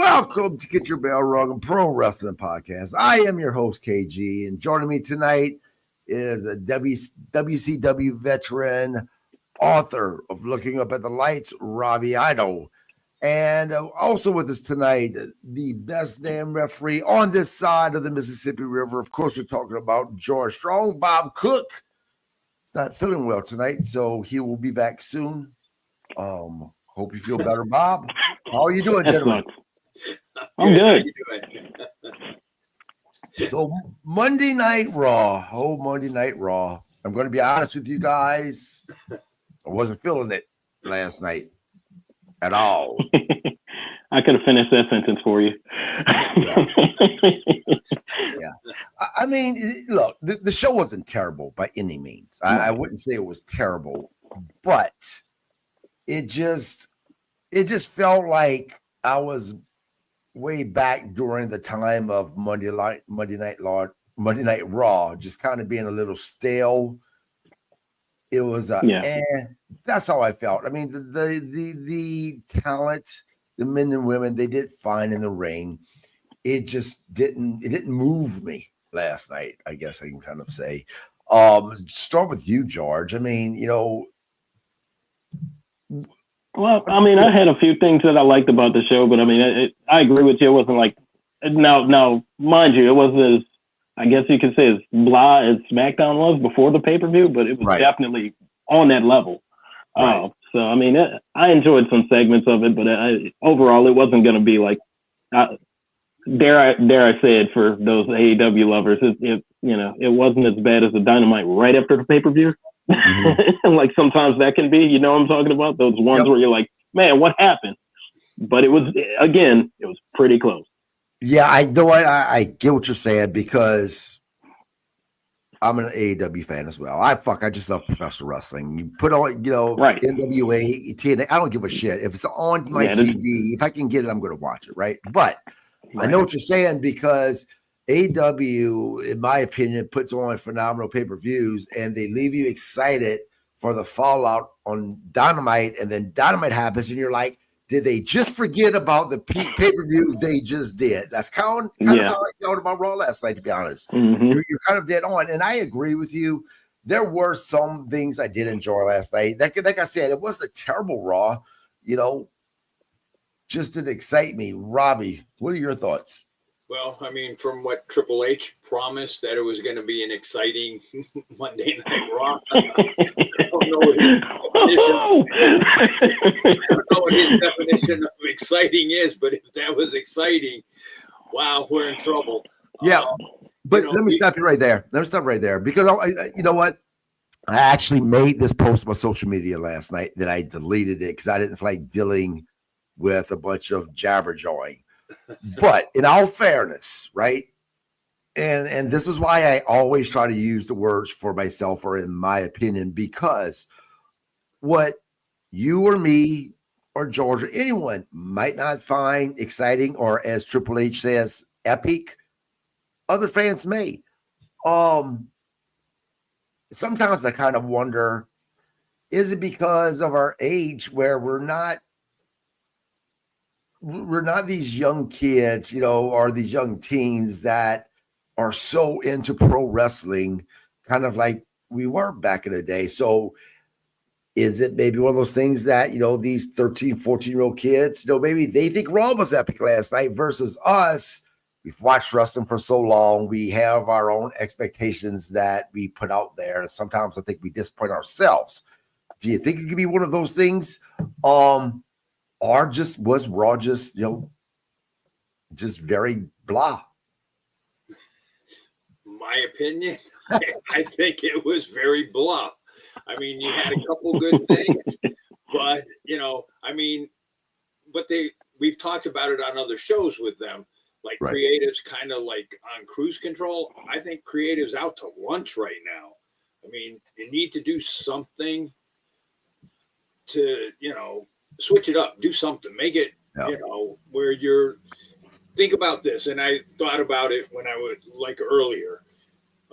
Welcome to Get Your Bell Rung, a pro wrestling podcast. I am your host, KG, and joining me tonight is a WCW veteran, author of Looking Up at the Lights, Robbie Idol. And also with us tonight, the best damn referee on this side of the Mississippi River. Of course, we're talking about George Strong. Bob Cook is not feeling well tonight, so he will be back soon. Hope you feel better, Bob. How are you doing, gentlemen? I'm good. How you doing? So Monday Night Raw. Oh, Monday Night Raw. I'm going to be honest with you guys. I wasn't feeling it last night at all. I could have finished that sentence for you. Yeah. I mean, look, the show wasn't terrible by any means. I wouldn't say it was terrible, but it just felt like I was way back during the time of Monday Night Raw, just kind of being a little stale. It was that's how I felt. I mean, the talent, the men and women, they did fine in the ring. It just didn't move me last night, I guess I can kind of say. Start with you, George. I mean, Well, I mean, I had a few things that I liked about the show, but I mean, I agree with you. It wasn't like, now, mind you, it wasn't as, I guess you could say, as blah as SmackDown was before the pay-per-view, but it was definitely on that level. Right. So, I mean, I enjoyed some segments of it, but overall, it wasn't going to be like, dare I say it for those AEW lovers, it wasn't as bad as the Dynamite right after the pay-per-view. Mm-hmm. Like sometimes that can be, you know what I'm talking about? Those ones where you're like, man, what happened? But it was pretty close. Yeah, I know. I get what you're saying because I'm an AEW fan as well. I just love professional wrestling. You put on, NWA, TNA, I don't give a shit. If it's on my TV, if I can get it, I'm going to watch it, right? But I know what you're saying because AEW, in my opinion, puts on phenomenal pay-per-views and they leave you excited for the fallout on Dynamite, and then Dynamite happens and you're like, did they just forget about the pay-per-view they just did? That's kind of how I felt about Raw last night, to be honest. Mm-hmm. You're kind of dead on, and I agree with you. There were some things I did enjoy last night. Like I said, it wasn't a terrible Raw, just didn't excite me. Robbie, what are your thoughts? Well, I mean, from what Triple H promised that it was going to be an exciting Monday Night Raw, I don't know what his definition of exciting is, but if that was exciting, wow, we're in trouble. Yeah, but let me stop you right there. Because you know what? I actually made this post on my social media last night that I deleted it because I didn't feel like dealing with a bunch of jabberjawing. But in all fairness, right? And this is why I always try to use the words for myself or in my opinion, because what you or me or George or anyone might not find exciting or, as Triple H says, epic, other fans may. Sometimes I kind of wonder, is it because of our age where we're not these young kids, or these young teens that are so into pro wrestling, kind of like we were back in the day. So is it maybe one of those things that, these 13, 14-year-old kids, maybe they think Raw was epic last night versus us? We've watched wrestling for so long. We have our own expectations that we put out there. Sometimes I think we disappoint ourselves. Do you think it could be one of those things? Or was Raw just very blah? My opinion, I think it was very blah. I mean, you had a couple good things, but we've talked about it on other shows with them. Like creatives kind of like on cruise control. I think creatives out to lunch right now. I mean, you need to do something to, switch it up, do something, make it, where you're, think about this. And I thought about it when I would like earlier.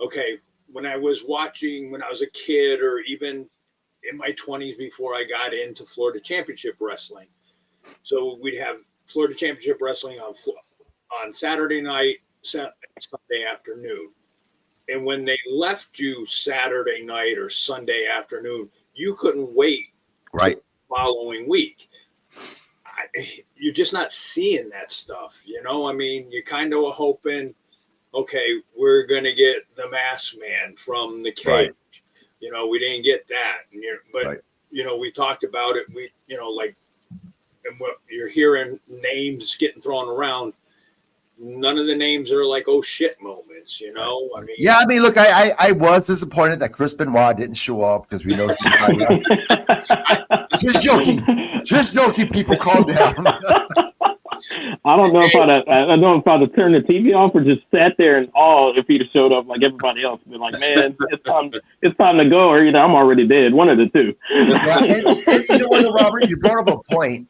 Okay. When I was a kid or even in my 20s before I got into Florida Championship Wrestling. So we'd have Florida Championship Wrestling on Saturday night, Sunday afternoon. And when they left you Saturday night or Sunday afternoon, you couldn't wait right the following week. You're just not seeing that stuff, you know. I mean, you kind of were hoping, okay, we're gonna get the Masked Man from the cage. Right. You know, we didn't get that, but right. you know, we talked about it. We, you know, like, and what you're hearing names getting thrown around. None of the names are like, oh shit moments, you know. I mean, yeah, I mean, look, I was disappointed that Chris Benoit didn't show up because we know just joking, people, calm down. I don't know if I don't know if I'd have turned the TV off or just sat there in awe if he'd have showed up like everybody else. Been like, man, it's time to go, or either I'm already dead. One of the two. Yeah, and you know what, Robert, you brought up a point.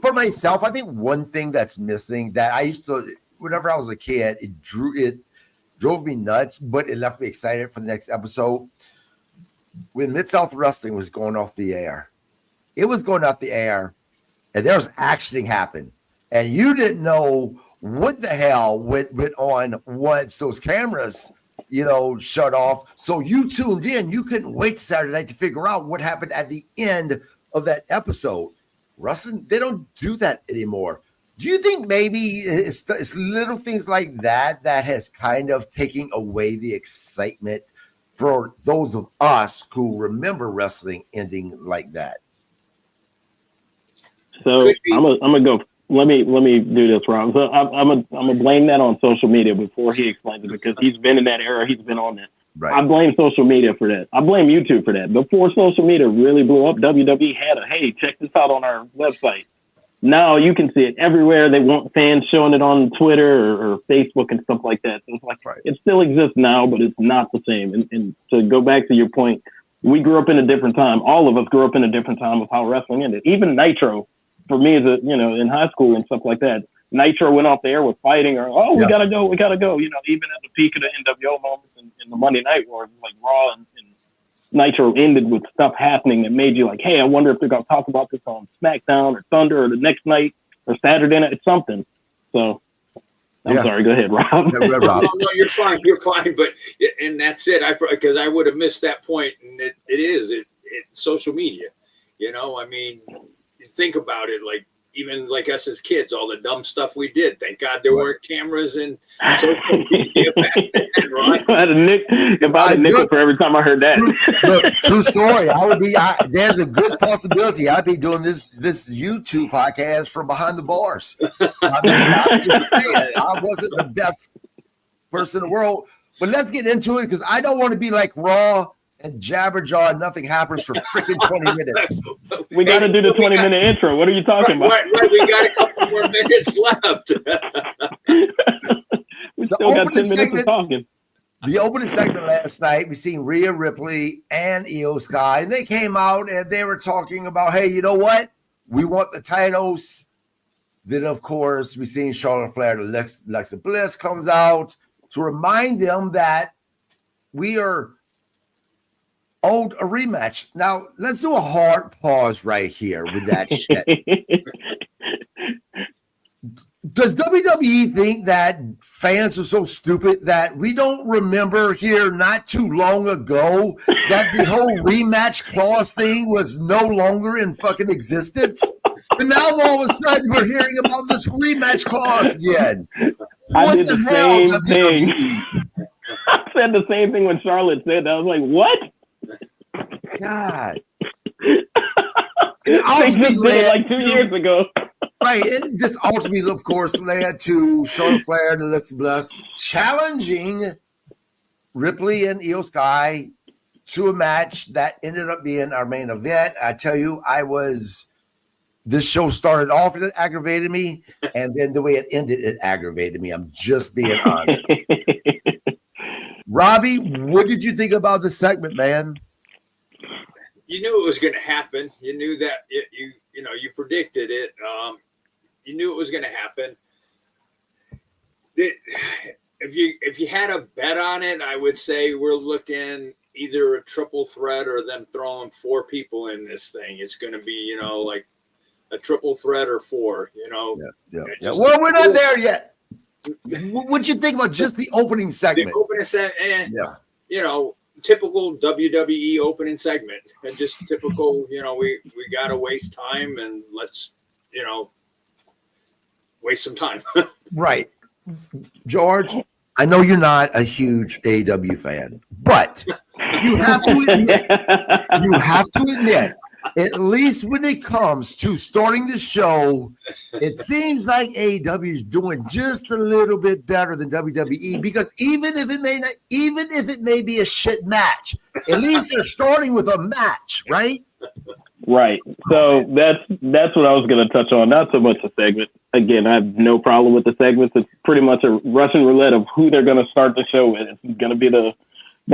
For myself, I think one thing that's missing that I used to, whenever I was a kid, it drove me nuts, but it left me excited for the next episode. When Mid-South Wrestling was going off the air, it was going off the air, and there was action happen, and you didn't know what the hell went on once those cameras, you know, shut off. So you tuned in. You couldn't wait Saturday night to figure out what happened at the end of that episode. Wrestling, they don't do that anymore. Do you think maybe it's little things like that that has kind of taken away the excitement for those of us who remember wrestling ending like that? So I'm gonna go. Let me do this, Rob. So I'm gonna blame that on social media before he explains it, because he's been in that era. He's been on that. Right. I blame social media for that. I blame YouTube for that. Before social media really blew up, WWE had hey, check this out on our website. Now you can see it everywhere. They want fans showing it on Twitter or Facebook and stuff like that. So it's like, It still exists now, but it's not the same. And to go back to your point, we grew up in a different time. All of us grew up in a different time of how wrestling ended. Even Nitro, for me, as in high school and stuff like that, Nitro went off the air with fighting or, we gotta go. You know, even at the peak of the NWO moments in the Monday Night War, like Raw and Nitro ended with stuff happening that made you like, hey, I wonder if they're gonna talk about this on SmackDown or Thunder or the next night or Saturday night. It's something. So I'm sorry. Go ahead, Rob. No, you're fine. You're fine. But and that's it. Because I would have missed that point. And it is social media. You know, I mean, you think about it, like even like us as kids, all the dumb stuff we did. Thank God there weren't cameras and social media back then, right? If I had a nickel for every time I heard that. Look, true story. There's a good possibility I'd be doing this YouTube podcast from behind the bars. I mean, I'm just saying, I wasn't the best person in the world. But let's get into it, because I don't want to be like Raw and Jabberjaw and nothing happens for freaking 20 minutes. We got to do the 20-minute intro. What are you talking about? Right. We got a couple more minutes left. We still got 10 minutes of talking. The opening segment last night, we seen Rhea Ripley and Io Sky, and they came out and they were talking about, hey, you know what? We want the titles. Then, of course, we seen Charlotte Flair and Alexa Bliss comes out to remind them that we are owed a rematch. Now, let's do a hard pause right here with that shit. Does WWE think that fans are so stupid that we don't remember here not too long ago that the whole rematch clause thing was no longer in fucking existence? And now all of a sudden we're hearing about this rematch clause again. I did the same thing. I said the same thing when Charlotte said that. I was like, what? God. They just did it like 2 years ago. Right. And this ultimately, of course, led to Charlotte Flair and Alexa Bliss challenging Ripley and Io Sky to a match that ended up being our main event. I tell you, this show started off and it aggravated me, and then the way it ended, it aggravated me. I'm just being honest. Robbie, what did you think about the segment, man? You knew it was going to happen. You knew that you predicted it. You knew it was going to happen. If you had a bet on it, I would say we're looking either a triple threat or them throwing 4 people in this thing. It's going to be, like a triple threat or 4, Yeah. Well, we're not there yet. What'd you think about just the opening segment? The opening segment, typical WWE opening segment, and just typical, we gotta waste time and let's, waste some time. Right. George, I know you're not a huge AEW fan, but you have to admit, at least when it comes to starting the show, it seems like AEW is doing just a little bit better than WWE, because even if it may be a shit match, at least they're starting with a match, right? Right. So that's what I was going to touch on. Not so much the segment. Again, I have no problem with the segments. It's pretty much a Russian roulette of who they're going to start the show with. It's going to be the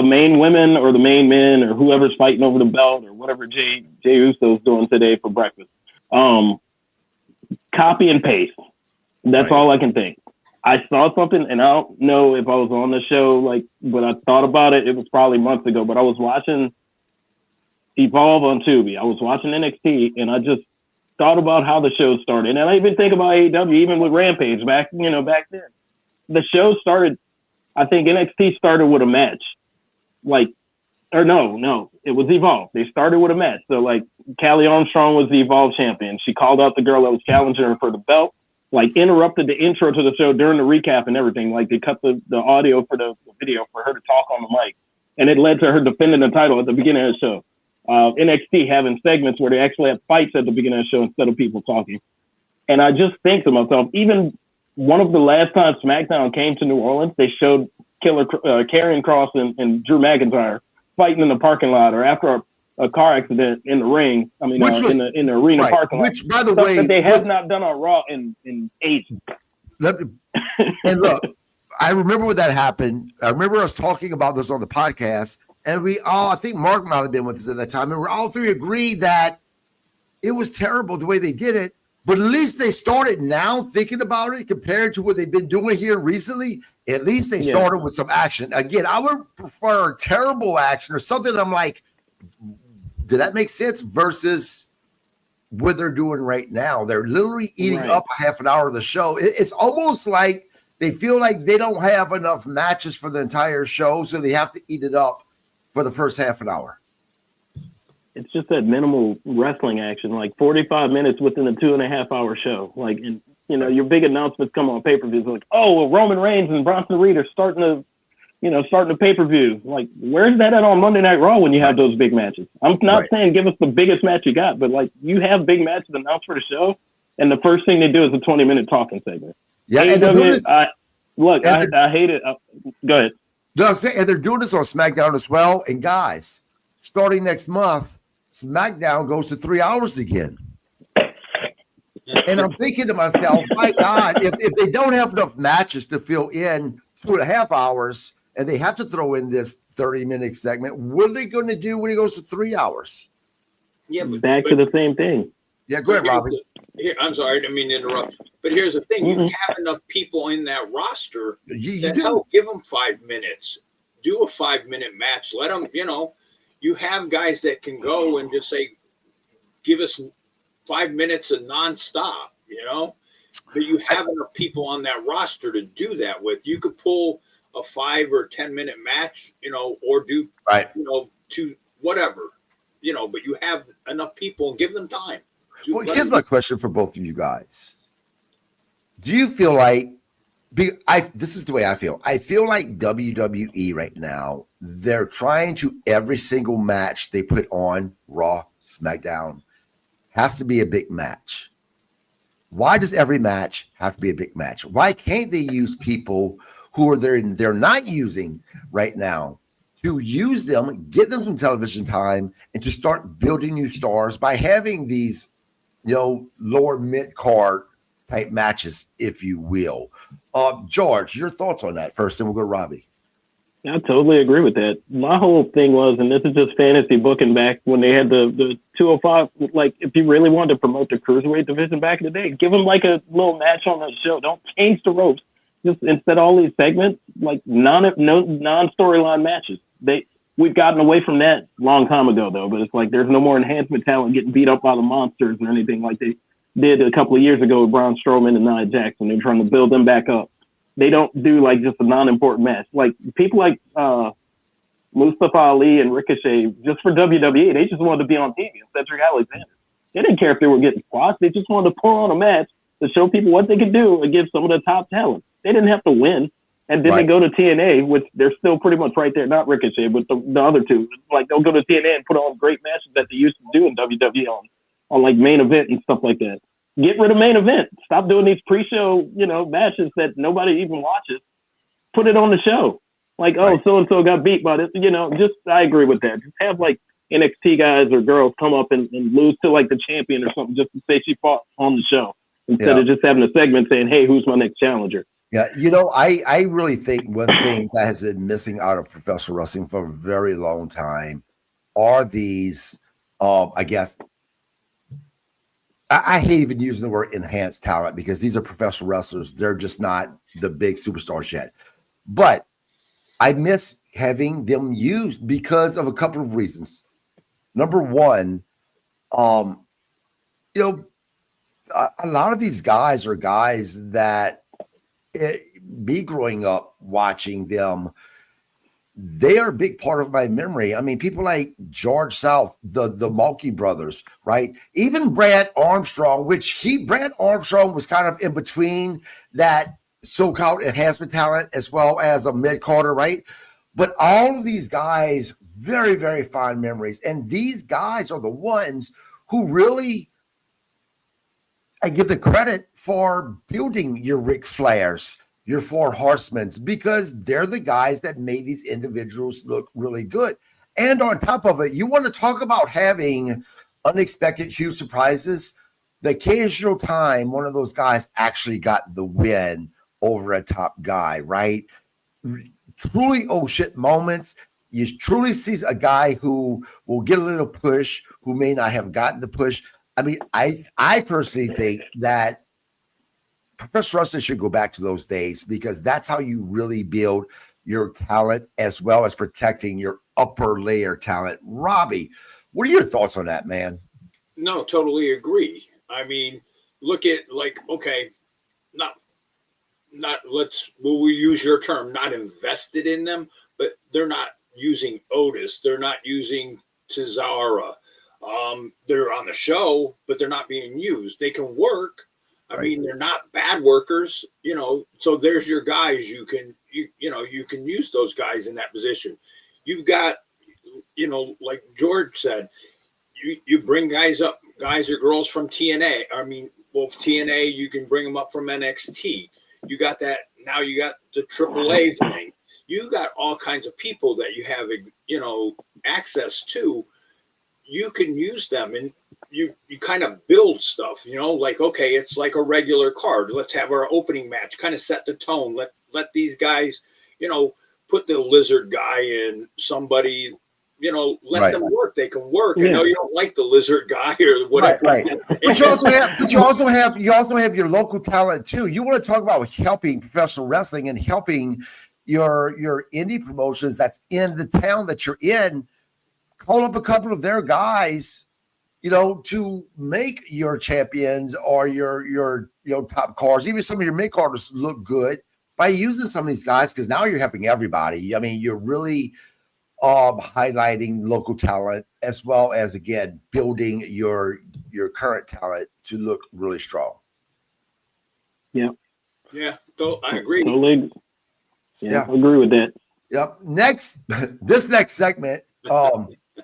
main women or the main men or whoever's fighting over the belt or whatever Jey Uso's doing today for breakfast. Copy and paste. That's all I can think. I saw something, and I don't know if I was on the show, when I thought about it, it was probably months ago, but I was watching Evolve on Tubi. I was watching NXT, and I just thought about how the show started. And I even think about AEW, even with Rampage back then. The show started, I think NXT started with a match. No, it was Evolve. They started with a match. So, Callie Armstrong was the Evolve champion. She called out the girl that was challenging her for the belt, interrupted the intro to the show during the recap and everything. They cut the audio for the video for her to talk on the mic. And it led to her defending the title at the beginning of the show. NXT having segments where they actually have fights at the beginning of the show instead of people talking. And I just think to myself, even one of the last times SmackDown came to New Orleans, they showed Karrion Kross and Drew McIntyre fighting in the parking lot or after a car accident in the ring. I mean, in the arena parking lot. Which, by the way, that they have not done on Raw in ages. And look, I remember when that happened. I remember us talking about this on the podcast. And I think Mark might have been with us at that time, and we're all three agreed that it was terrible the way they did it. But at least they started now thinking about it compared to what they've been doing here recently. At least they started with some action. Again, I would prefer terrible action or something I'm like, did that make sense? Versus what they're doing right now. They're literally eating up a half an hour of the show. It's almost like they feel like they don't have enough matches for the entire show, so they have to eat it up for the first half an hour. It's just that minimal wrestling action, 45 minutes within a 2.5 hour show. Your big announcements come on pay-per-views Roman Reigns and Bronson Reed are starting the pay-per-view. Where's that at on Monday Night Raw when you have those big matches? I'm not saying give us the biggest match you got, but you have big matches announced for the show, and the first thing they do is a 20-minute talking segment. Yeah, and I hate it. Go ahead. No, I'm saying, and they're doing this on SmackDown as well. And guys, starting next month, SmackDown goes to 3 hours again. And I'm thinking to myself, my God, if they don't have enough matches to fill in 2.5 hours, and they have to throw in this 30-minute segment, what are they going to do when it goes to 3 hours? Yeah, back to the same thing. Yeah, go ahead, Robbie. I'm sorry, I didn't mean to interrupt. But here's the thing: you have enough people in that roster give them 5 minutes. Do a 5-minute match. Let them, you have guys that can go and just say, give us 5 minutes of nonstop, But you have enough people on that roster to do that with. You could pull a 5 or 10-minute match, or do, to whatever, but you have enough people and give them time. Well, here's my question for both of you guys. Do you feel like, this is the way I feel. I feel like WWE right now, they're trying to, every single match they put on Raw, SmackDown, has to be a big match. Why does every match have to be a big match? Why can't they use people who they're not using right now to use them, get them some television time, and to start building new stars by having these lower mid-card type matches, if you will. George, your thoughts on that first, and we'll go to Robbie. I totally agree with that. My whole thing was, and this is just fantasy booking back when they had the 205, if you really wanted to promote the cruiserweight division back in the day, give them a little match on the show. Don't change the ropes. Just instead of all these segments, non-storyline matches. We've gotten away from that a long time ago, though. But it's there's no more enhancement talent getting beat up by the monsters or anything. did a couple of years ago with Braun Strowman and Nia Jackson. They're trying to build them back up. They don't do like just a non-important match. Like people like Mustafa Ali and Ricochet, just for WWE, they just wanted to be on TV. Cedric Alexander. They didn't care if they were getting squashed. They just wanted to pull on a match to show people what they could do against some of the top talent. They didn't have to win. And then they go to TNA, which they're still pretty much right there, not Ricochet, but the other two. Like, they'll go to TNA and put on great matches that they used to do in WWE on like main event and stuff like that. Get rid of main event. Stop doing these pre-show, matches that nobody even watches. Put it on the show. Like, so-and-so got beat by this. I agree with that. Just have, like, NXT guys or girls come up and lose to, like, the champion or something just to say she fought on the show. Instead of just having a segment saying, hey, who's my next challenger? Yeah, I really think one thing that has been missing out of professional wrestling for a very long time are these, I guess, I hate even using the word enhanced talent because these are professional wrestlers. They're just not the big superstars yet. But I miss having them used because of a couple of reasons. Number one, a lot of these guys are guys that me growing up watching them, they are a big part of my memory. I mean, people like George South, the Mulkey brothers, right? Even Brad Armstrong, Brad Armstrong was kind of in between that so-called enhancement talent as well as a mid-carder, right? But all of these guys, very, very fond memories. And these guys are the ones who really, I give the credit for building your Ric Flairs, your Four Horsemen, because they're the guys that made these individuals look really good. And on top of it, you want to talk about having unexpected huge surprises. The occasional time one of those guys actually got the win over a top guy, right? Truly oh shit moments. You truly see a guy who will get a little push, who may not have gotten the push. I mean, I personally think that professional wrestling should go back to those days because that's how you really build your talent as well as protecting your upper layer talent. Robbie, what are your thoughts on that, man? No, totally agree. I mean, look at we'll use your term, not invested in them, but they're not using Otis. They're not using Cesaro. They're on the show, but they're not being used. They can work. I mean, they're not bad workers, so there's your guys. You can use those guys in that position. You've got, like George said, you bring guys up, guys or girls from TNA. I mean, TNA, you can bring them up from NXT. You got that. Now you got the AAA thing. You got all kinds of people that you have, access to. You can use them and you kind of build stuff, like, okay, it's like a regular card. Let's have our opening match, kind of set the tone. Let these guys, put the lizard guy in somebody, let them work. They can work. I know you don't like the lizard guy or whatever. Right. But you also have your local talent too. You want to talk about helping professional wrestling and helping your indie promotions that's in the town that you're in. Call up a couple of their guys, to make your champions or your top cars, even some of your mid carders look good by using some of these guys, because now you're helping everybody. I mean, you're really highlighting local talent as well as, again, building your current talent to look really strong. Yeah. Yeah, I agree. Totally. Yeah, I agree with that. Yep. This next segment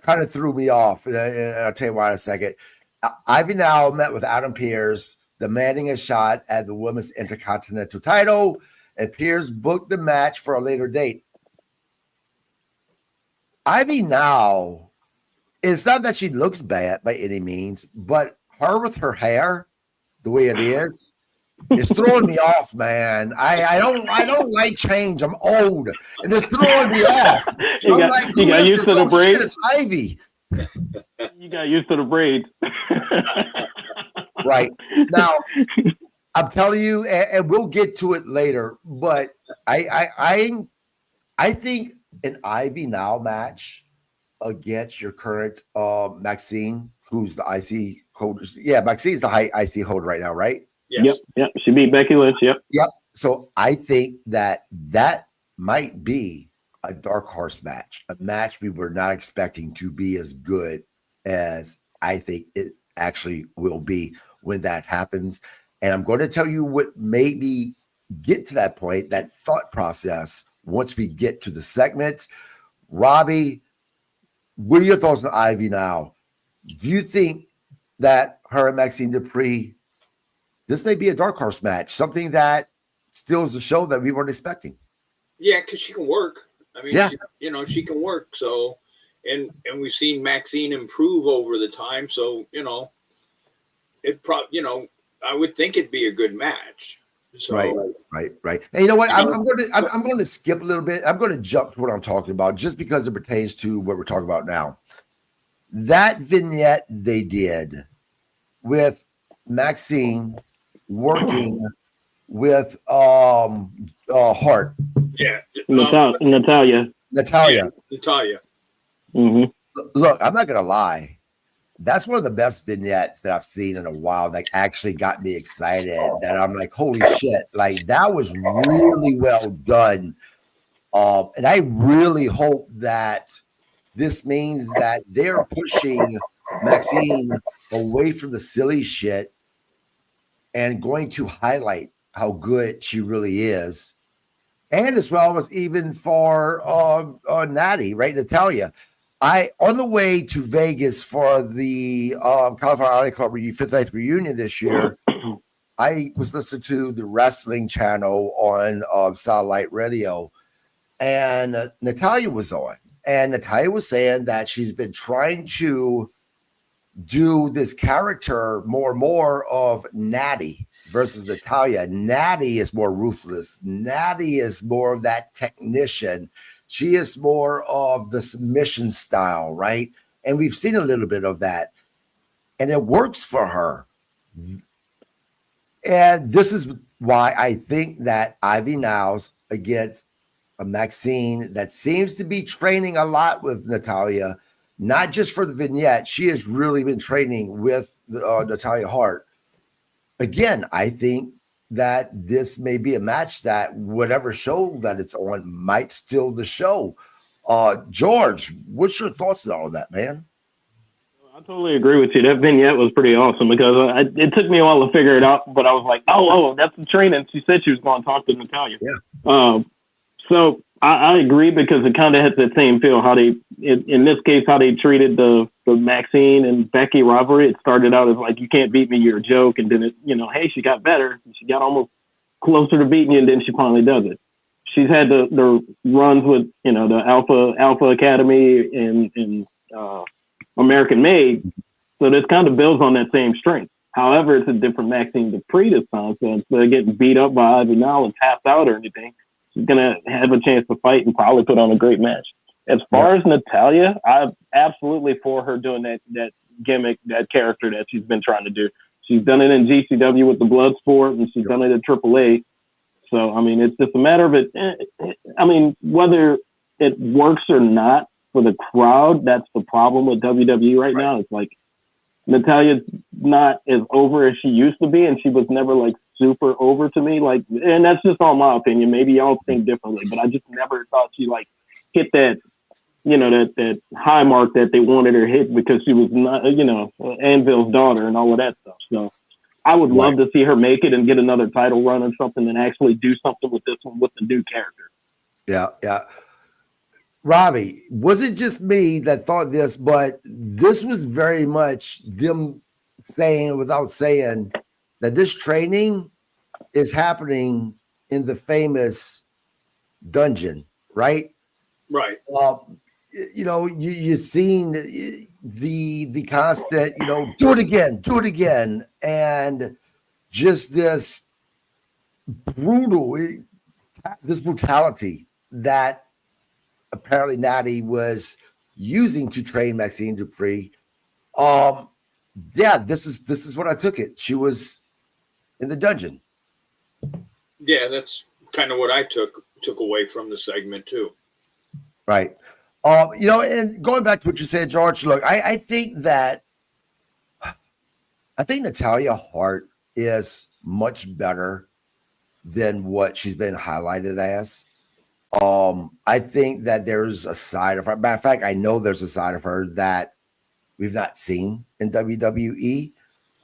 kind of threw me off. And I'll tell you why in a second. Ivy now met with Adam Pearce, demanding a shot at the Women's Intercontinental title, and Pearce booked the match for a later date. Ivy now, it's not that she looks bad by any means, but her with her hair, the way it is, it's throwing me off, man. I don't like change. I'm old, and it's throwing me off. You got used to the braids. It's Ivy. You got used to the braids. Right. Now, I'm telling you, and we'll get to it later, but I think an Ivy now match against your current Maxine, who's the IC holder. Yeah, Maxine's the high IC holder right now, right? Yes. Yep. She beat Becky Lynch. Yep. So I think that might be a dark horse match, a match we were not expecting to be as good as I think it actually will be when that happens. And I'm going to tell you what made me get to that point, that thought process, once we get to the segment. Robbie, what are your thoughts on Ivy now? Do you think that her and Maxine Dupree, this may be a dark horse match, something that steals the show that we weren't expecting? Yeah, because she can work. I mean, Yeah. she can work. So, and we've seen Maxine improve over the time. So, I would think it'd be a good match. So, right. And you know what? I'm going to skip a little bit. I'm going to jump to what I'm talking about just because it pertains to what we're talking about now. That vignette they did with Maxine working with Hart. Yeah. Natalia. Mm-hmm. Look, I'm not going to lie. That's one of the best vignettes that I've seen in a while that actually got me excited, that I'm like, holy shit, like that was really well done. And I really hope that this means that they're pushing Maxine away from the silly shit and going to highlight how good she really is. And as well as even for Natty, right, Natalia. On the way to Vegas for the California Army Club 59th reunion this year, I was listening to the wrestling channel on Satellite Radio, and Natalia was on. And Natalia was saying that she's been trying to do this character more and more of Natty versus Natalia. Natty is more ruthless. Natty is more of that technician. She is more of the submission style, right? And we've seen a little bit of that. And it works for her. And this is why I think that Ivy Niles against a Maxine that seems to be training a lot with Natalia, not just for the vignette. She has really been training with Natalia Hart. Again, I think that this may be a match that whatever show that it's on might steal the show. George, what's your thoughts on all of that, man? I totally agree with you. That vignette was pretty awesome because it took me a while to figure it out, but I was like, oh, that's the training. She said she was going to talk to Natalia. Yeah. So I agree because it kind of had the same feel how they, in this case, how they treated the Maxine and Becky rivalry. It started out as like, you can't beat me, you're a joke. And then it, hey, she got better. She got almost closer to beating you, and then she finally does it. She's had the runs with, the Alpha Academy and American Made. So this kind of builds on that same strength. However, it's a different Maxine Dupree this time. So instead of getting beat up by Ivy Nile and tapped out or anything, she's going to have a chance to fight and probably put on a great match. As far as Natalia, I'm absolutely for her doing that gimmick, that character that she's been trying to do. She's done it in GCW with the Bloodsport, and she's done it at AAA. So, I mean, it's just a matter of it. I mean, whether it works or not for the crowd, that's the problem with WWE right now. It's like Natalia's not as over as she used to be, and she was never like super over to me. Like, and that's just all my opinion. Maybe y'all think differently, but I just never thought she like hit that, that high mark that they wanted her hit because she was not, Anvil's daughter and all of that stuff. So I would love to see her make it and get another title run or something and actually do something with this one with the new character. Yeah. Robbie, was it just me that thought this, but this was very much them saying without saying that this training is happening in the famous dungeon, right? Right. You've seen the constant, do it again. And just this brutality that apparently Natty was using to train Maxine Dupree. This is what I took it. She was in the dungeon. Yeah, that's kind of what I took away from the segment too. Right. And going back to what you said, George, look, I think that I think Natalya Hart is much better than what she's been highlighted as. I think that there's a side of her. Matter of fact, I know there's a side of her that we've not seen in WWE.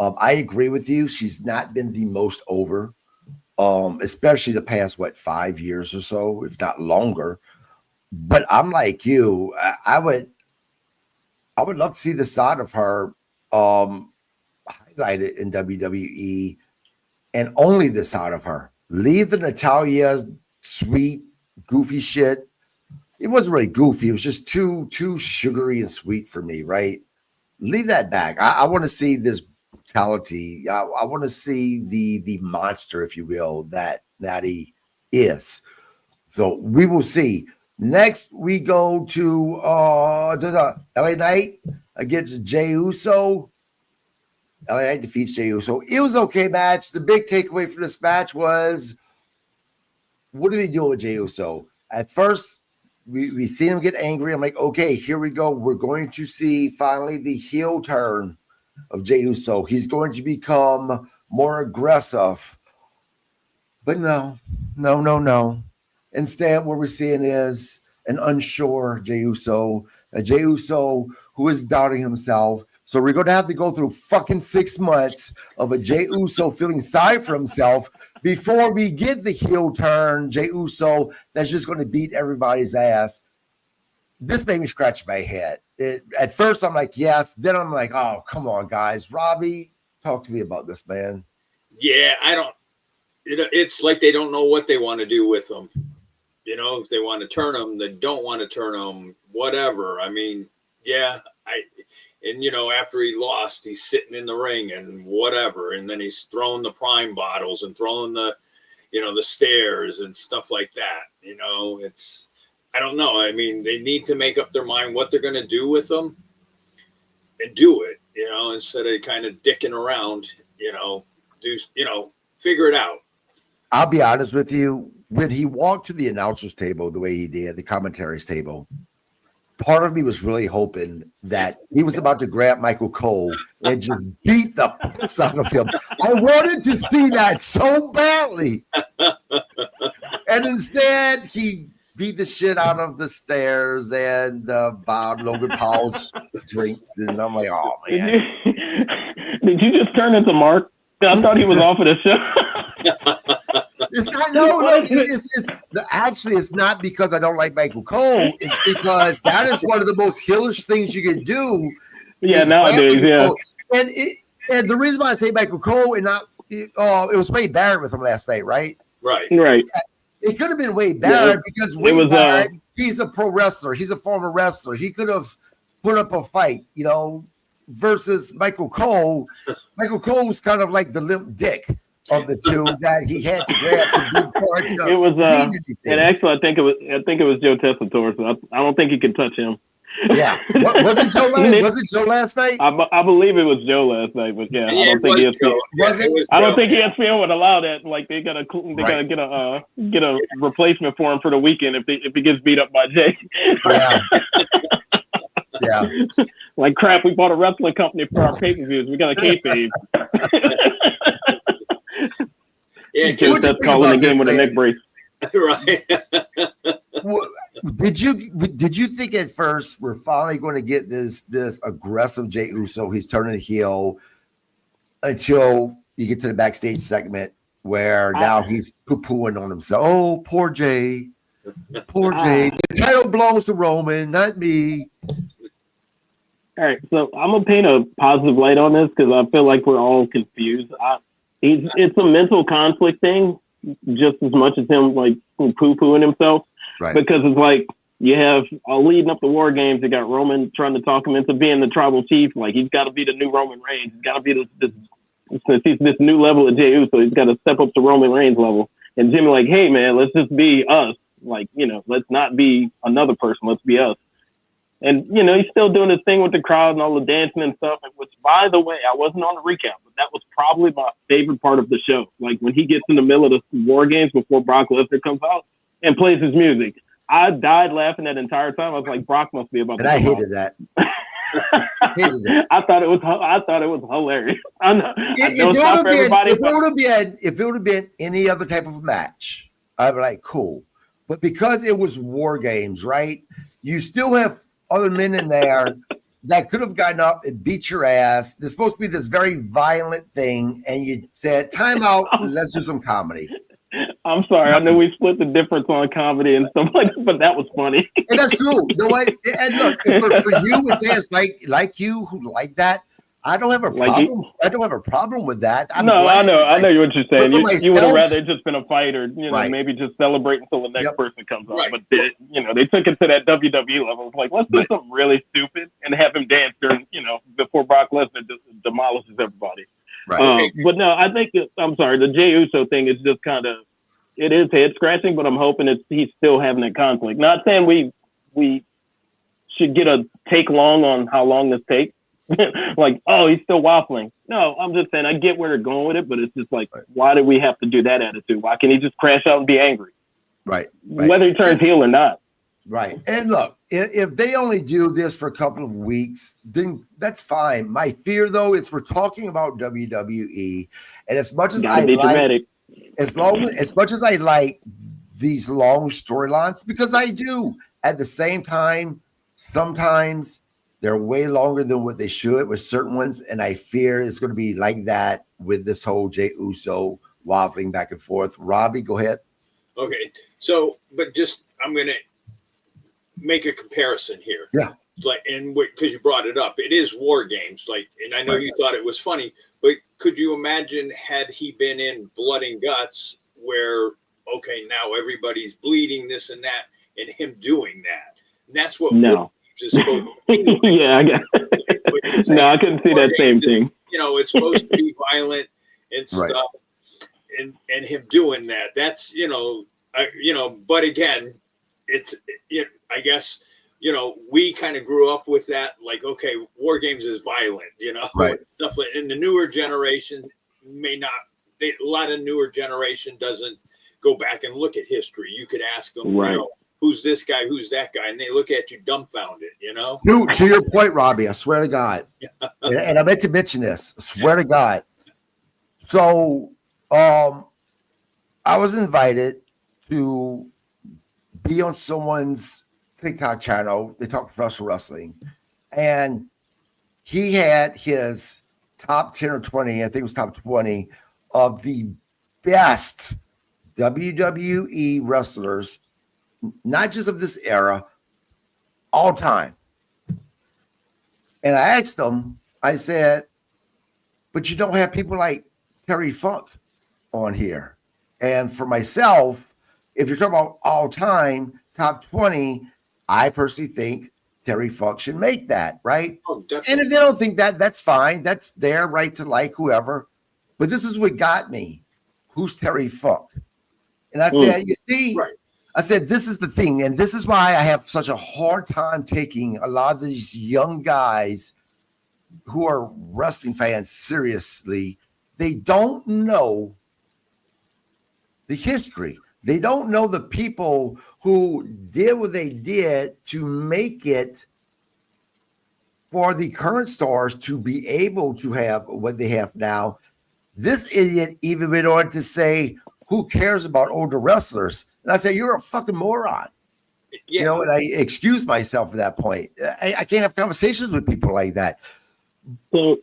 I agree with you. She's not been the most over, especially the past 5 years or so, if not longer. But I'm like you. I would love to see the side of her highlighted in WWE, and only the side of her. Leave the Natalya sweet, goofy shit. It wasn't really goofy. It was just too sugary and sweet for me, right? Leave that back. I want to see this brutality. I want to see the monster, if you will, that Natty is. So we will see. Next, we go to the LA Knight against Jey Uso. LA Knight defeats Jey Uso. It was an okay match. The big takeaway from this match was, what are they doing with Jey Uso? At first, we see him get angry. I'm like, okay, here we go. We're going to see finally the heel turn of Jey Uso. He's going to become more aggressive. But no. Instead, what we're seeing is an unsure Jey Uso, a Jey Uso who is doubting himself. So we're going to have to go through fucking 6 months of a Jey Uso feeling sorry for himself before we get the heel turn Jey Uso that's just going to beat everybody's ass. This made me scratch my head. At first, I'm like, yes. Then I'm like, oh, come on, guys. Robbie, talk to me about this, man. Yeah, I don't. It's like they don't know what they want to do with them. If they want to turn them, they don't want to turn them, whatever. I mean, yeah, after he lost, he's sitting in the ring and whatever. And then he's throwing the prime bottles and throwing the stairs and stuff like that. I don't know. I mean, they need to make up their mind what they're going to do with them and do it, instead of kind of dicking around, figure it out. I'll be honest with you. When he walked to the announcer's table the way he did, the commentary's table, part of me was really hoping that he was about to grab Michael Cole and just beat the piss out of him. I wanted to see that so badly. And instead, he beat the shit out of the stairs and Logan Paul's drinks. And I'm like, oh, man. Did you just turn into Mark? I thought he was off of the show. It's not actually it's not because I don't like Michael Cole. It's because that is one of the most hellish things you can do. Yeah, nowadays, yeah. And the reason why I say Michael Cole and not it was Wade Barrett with him last night, right? Right. It could have been Wade Barrett because Wade Barrett, he's a pro wrestler. He's a former wrestler. He could have put up a fight, versus Michael Cole. Michael Cole was kind of like the limp dick of the two that he had to grab the big part. It was and actually I think it was Joe Tessitore, so I don't think he could touch him. Yeah. Was it Joe last night? I believe it was Joe last night, but yeah, I don't think ESPN. I don't think ESPN would allow that. Like they gotta get a replacement for him for the weekend if he gets beat up by Jay. Yeah. Yeah. Like crap, we bought a wrestling company for our pay-per-views. We got a kayfabe. Yeah, just that's calling the game with a neck brace. Right. Did you think at first we're finally going to get this aggressive Jey Uso? He's turning heel until you get to the backstage segment where now he's poo-pooing on himself. Oh, poor Jey. Poor Jey. The title belongs to Roman, not me. All right, so I'm gonna paint a positive light on this because I feel like we're all confused. It's a mental conflict thing, just as much as him like poo-pooing himself. Right. Because it's like you have leading up the War Games, you got Roman trying to talk him into being the tribal chief. Like he's got to be the new Roman Reigns. He's got to be this new level of Jey Uso. He's got to step up to Roman Reigns level. And Jimmy like, hey man, let's just be us. Like let's not be another person. Let's be us. And, he's still doing his thing with the crowd and all the dancing and stuff, which, by the way, I wasn't on the recap, but that was probably my favorite part of the show. Like, when he gets in the middle of the War Games before Brock Lesnar comes out and plays his music. I died laughing that entire time. I was like, Brock must be about to come out. And I hated that. Hated it. I thought it was hilarious. I know If it would have been any other type of match, I'd be like, cool. But because it was War Games, right? You still have other men in there that could have gotten up and beat your ass. There's supposed to be this very violent thing, and you said, time out, let's do some comedy. I'm sorry. I know we split the difference on comedy and stuff like that, but that was funny. And that's cool. You know what? And look, for you, it's like you who like that. I don't have a problem. I don't have a problem with that. I know what you're saying. You would have rather it just been a fight, or maybe just celebrate until the next person comes on. But they took it to that WWE level. It's like, let's do something really stupid and have him dance during, before Brock Lesnar demolishes everybody. Right. But no, I think I'm sorry. The Jey Uso thing is just kind of, it is head scratching, but I'm hoping he's still having that conflict. Not saying we should get a take long on how long this takes. Like, oh, he's still waffling. No, I'm just saying I get where they're going with it, but it's just like, why do we have to do that attitude? Why can't he just crash out and be angry? Right. Whether he turns heel or not. Right. And look, if they only do this for a couple of weeks, then that's fine. My fear, though, is we're talking about WWE, and as much as I like, as much as I like these long storylines, because I do, at the same time, sometimes they're way longer than what they should with certain ones, and I fear it's going to be like that with this whole Jey Uso waffling back and forth. Robbie, go ahead. Okay, so but just I'm going to make a comparison here. Yeah, like because you brought it up, it is War Games. Like, and I know you thought it was funny, but could you imagine had he been in Blood and Guts, where okay, now everybody's bleeding, this and that, and him doing that, and that's what yeah, I guess. No, I couldn't see that same thing. It's supposed to be violent and stuff, and him doing that. That's but again, it's I guess we kind of grew up with that. Like, okay, War Games is violent, stuff like. And the newer generation may not. A lot of newer generation doesn't go back and look at history. You could ask them, who's this guy? Who's that guy? And they look at you dumbfounded, To your point, Robbie, I swear to God. And I meant to mention this. I swear to God. So I was invited to be on someone's TikTok channel. They talk professional wrestling. And he had his top 10 or 20, I think it was top 20, of the best WWE wrestlers, not just of this era, all time. And I asked them, I said, but you don't have people like Terry Funk on here. And for myself, if you're talking about all time, top 20, I personally think Terry Funk should make that, right? Oh, and if they don't think that, that's fine. That's their right to like whoever. But this is what got me. Who's Terry Funk? And I said, you see, I said, this is the thing. And this is why I have such a hard time taking a lot of these young guys who are wrestling fans seriously. They don't know the history. They don't know the people who did what they did to make it for the current stars to be able to have what they have now. This idiot even went on to say, who cares about older wrestlers? And I say, you're a fucking moron. Yeah. And I excuse myself at that point. I can't have conversations with people like that. But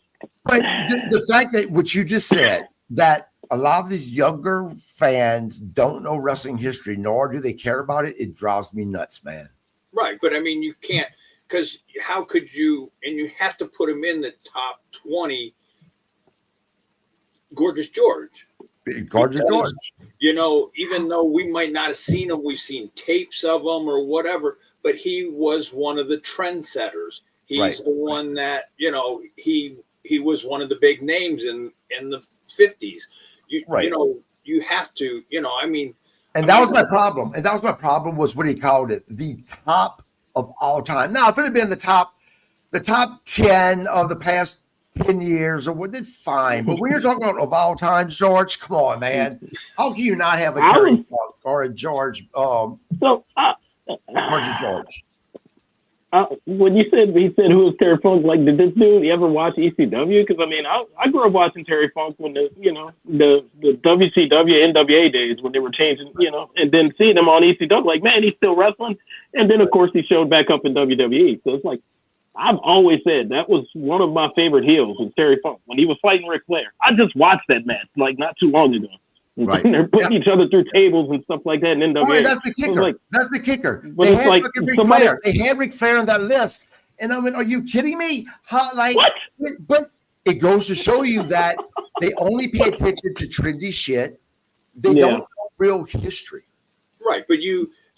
the fact that what you just said, that a lot of these younger fans don't know wrestling history, nor do they care about it, it drives me nuts, man. Right. But I mean, you can't, because how could you, and you have to put him in the top 20, Gorgeous George. Gorgeous George. Even though we might not have seen him, we've seen tapes of him or whatever, but he was one of the trendsetters. He's the one that, he was one of the big names in the 50s. You have to, And that was my problem. And that was my problem was what he called it, the top of all time. Now, if it had been the top 10 of the past 10 years or what, it's fine. But when you're talking about of all time, George, come on, man. How can you not have a Terry Funk or a George? George. when he said who was Terry Funk, like, did this dude ever watch ECW? Because I mean, I grew up watching Terry Funk when the WCW NWA days when they were changing, and then seeing him on ECW, like, man, he's still wrestling. And then of course he showed back up in WWE. So it's like, I've always said that was one of my favorite heels was Terry Funk when he was fighting Ric Flair. I just watched that match like not too long ago. Right. They're putting each other through tables and stuff like that in NWA. Right, that's the kicker. Like, that's the kicker. But They it's had like fucking Ric somebody- Flair. They had Ric Flair on that list. And I mean, are you kidding me? How, like, What? But it goes to show you that they only pay attention to trendy shit. They don't know real history. Right. But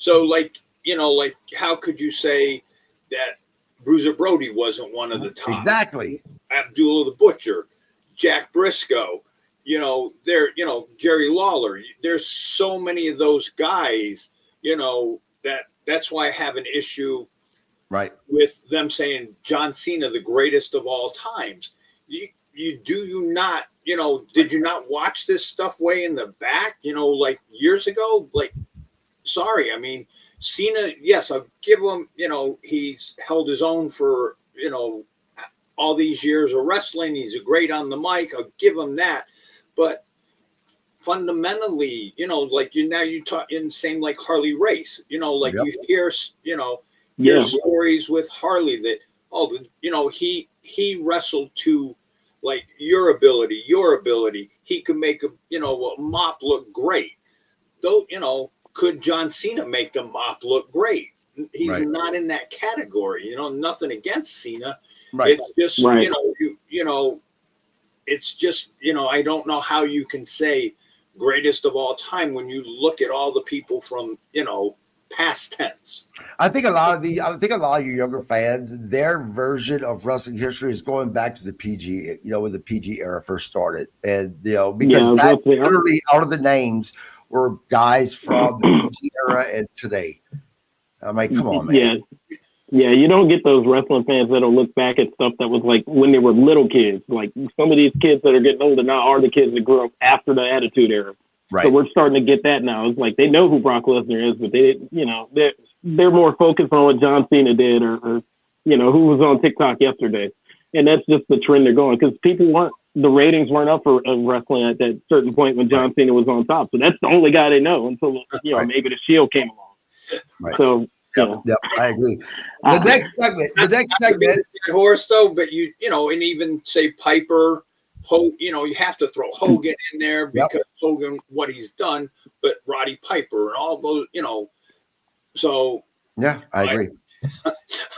like, how could you say that Bruiser Brody wasn't one of the top? Exactly. Abdullah the Butcher, Jack Briscoe, Jerry Lawler. There's so many of those guys, that's why I have an issue with them saying John Cena, the greatest of all times. Did you not watch this stuff way in the back, like years ago? Like, sorry, I mean, Cena, yes, I'll give him, he's held his own for, all these years of wrestling. He's great on the mic. I'll give him that. But fundamentally, you talk in same like Harley Race, you hear, hear stories with Harley that, he wrestled to like your ability. He could make a mop look great. Though, could John Cena make the mop look great? He's not in that category. Nothing against Cena. Right. It's just it's just I don't know how you can say greatest of all time when you look at all the people from past tense. I think a lot of your younger fans, their version of wrestling history is going back to the PG, when the PG era first started, and because that's literally out of the names were guys from the PG era and today. I'm like, come on, man. Yeah, you don't get those wrestling fans that'll look back at stuff that was like when they were little kids. Like some of these kids that are getting older now are the kids that grew up after the Attitude Era. Right. So we're starting to get that now. It's like they know who Brock Lesnar is, but they're more focused on what John Cena did or who was on TikTok yesterday. And that's just the trend they're going because the ratings weren't up for wrestling at that certain point when John Cena was on top. So that's the only guy they know until maybe the Shield came along. Right. So. Yep, I agree. The next segment, horse though, but and even say Piper, you have to throw Hogan in there because Hogan, what he's done, but Roddy Piper and all those, So yeah, I agree.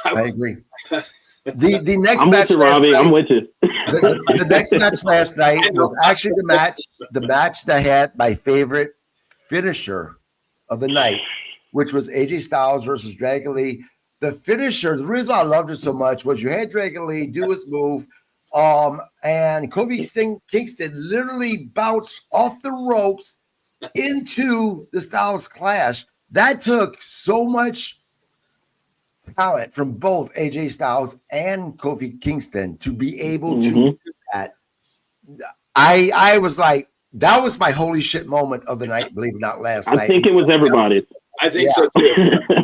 I agree. The next I'm match, with you, Robbie. I'm with you. The next match last night was actually the match that had my favorite finisher of the night, which was AJ Styles versus Dragon Lee. The finisher, the reason I loved it so much was you had Dragon Lee do his move, and Kofi Kingston literally bounced off the ropes into the Styles Clash. That took so much talent from both AJ Styles and Kofi Kingston to be able to do that. I was like, that was my holy shit moment of the night, believe it or not, last night. I think it was everybody's. I think so too.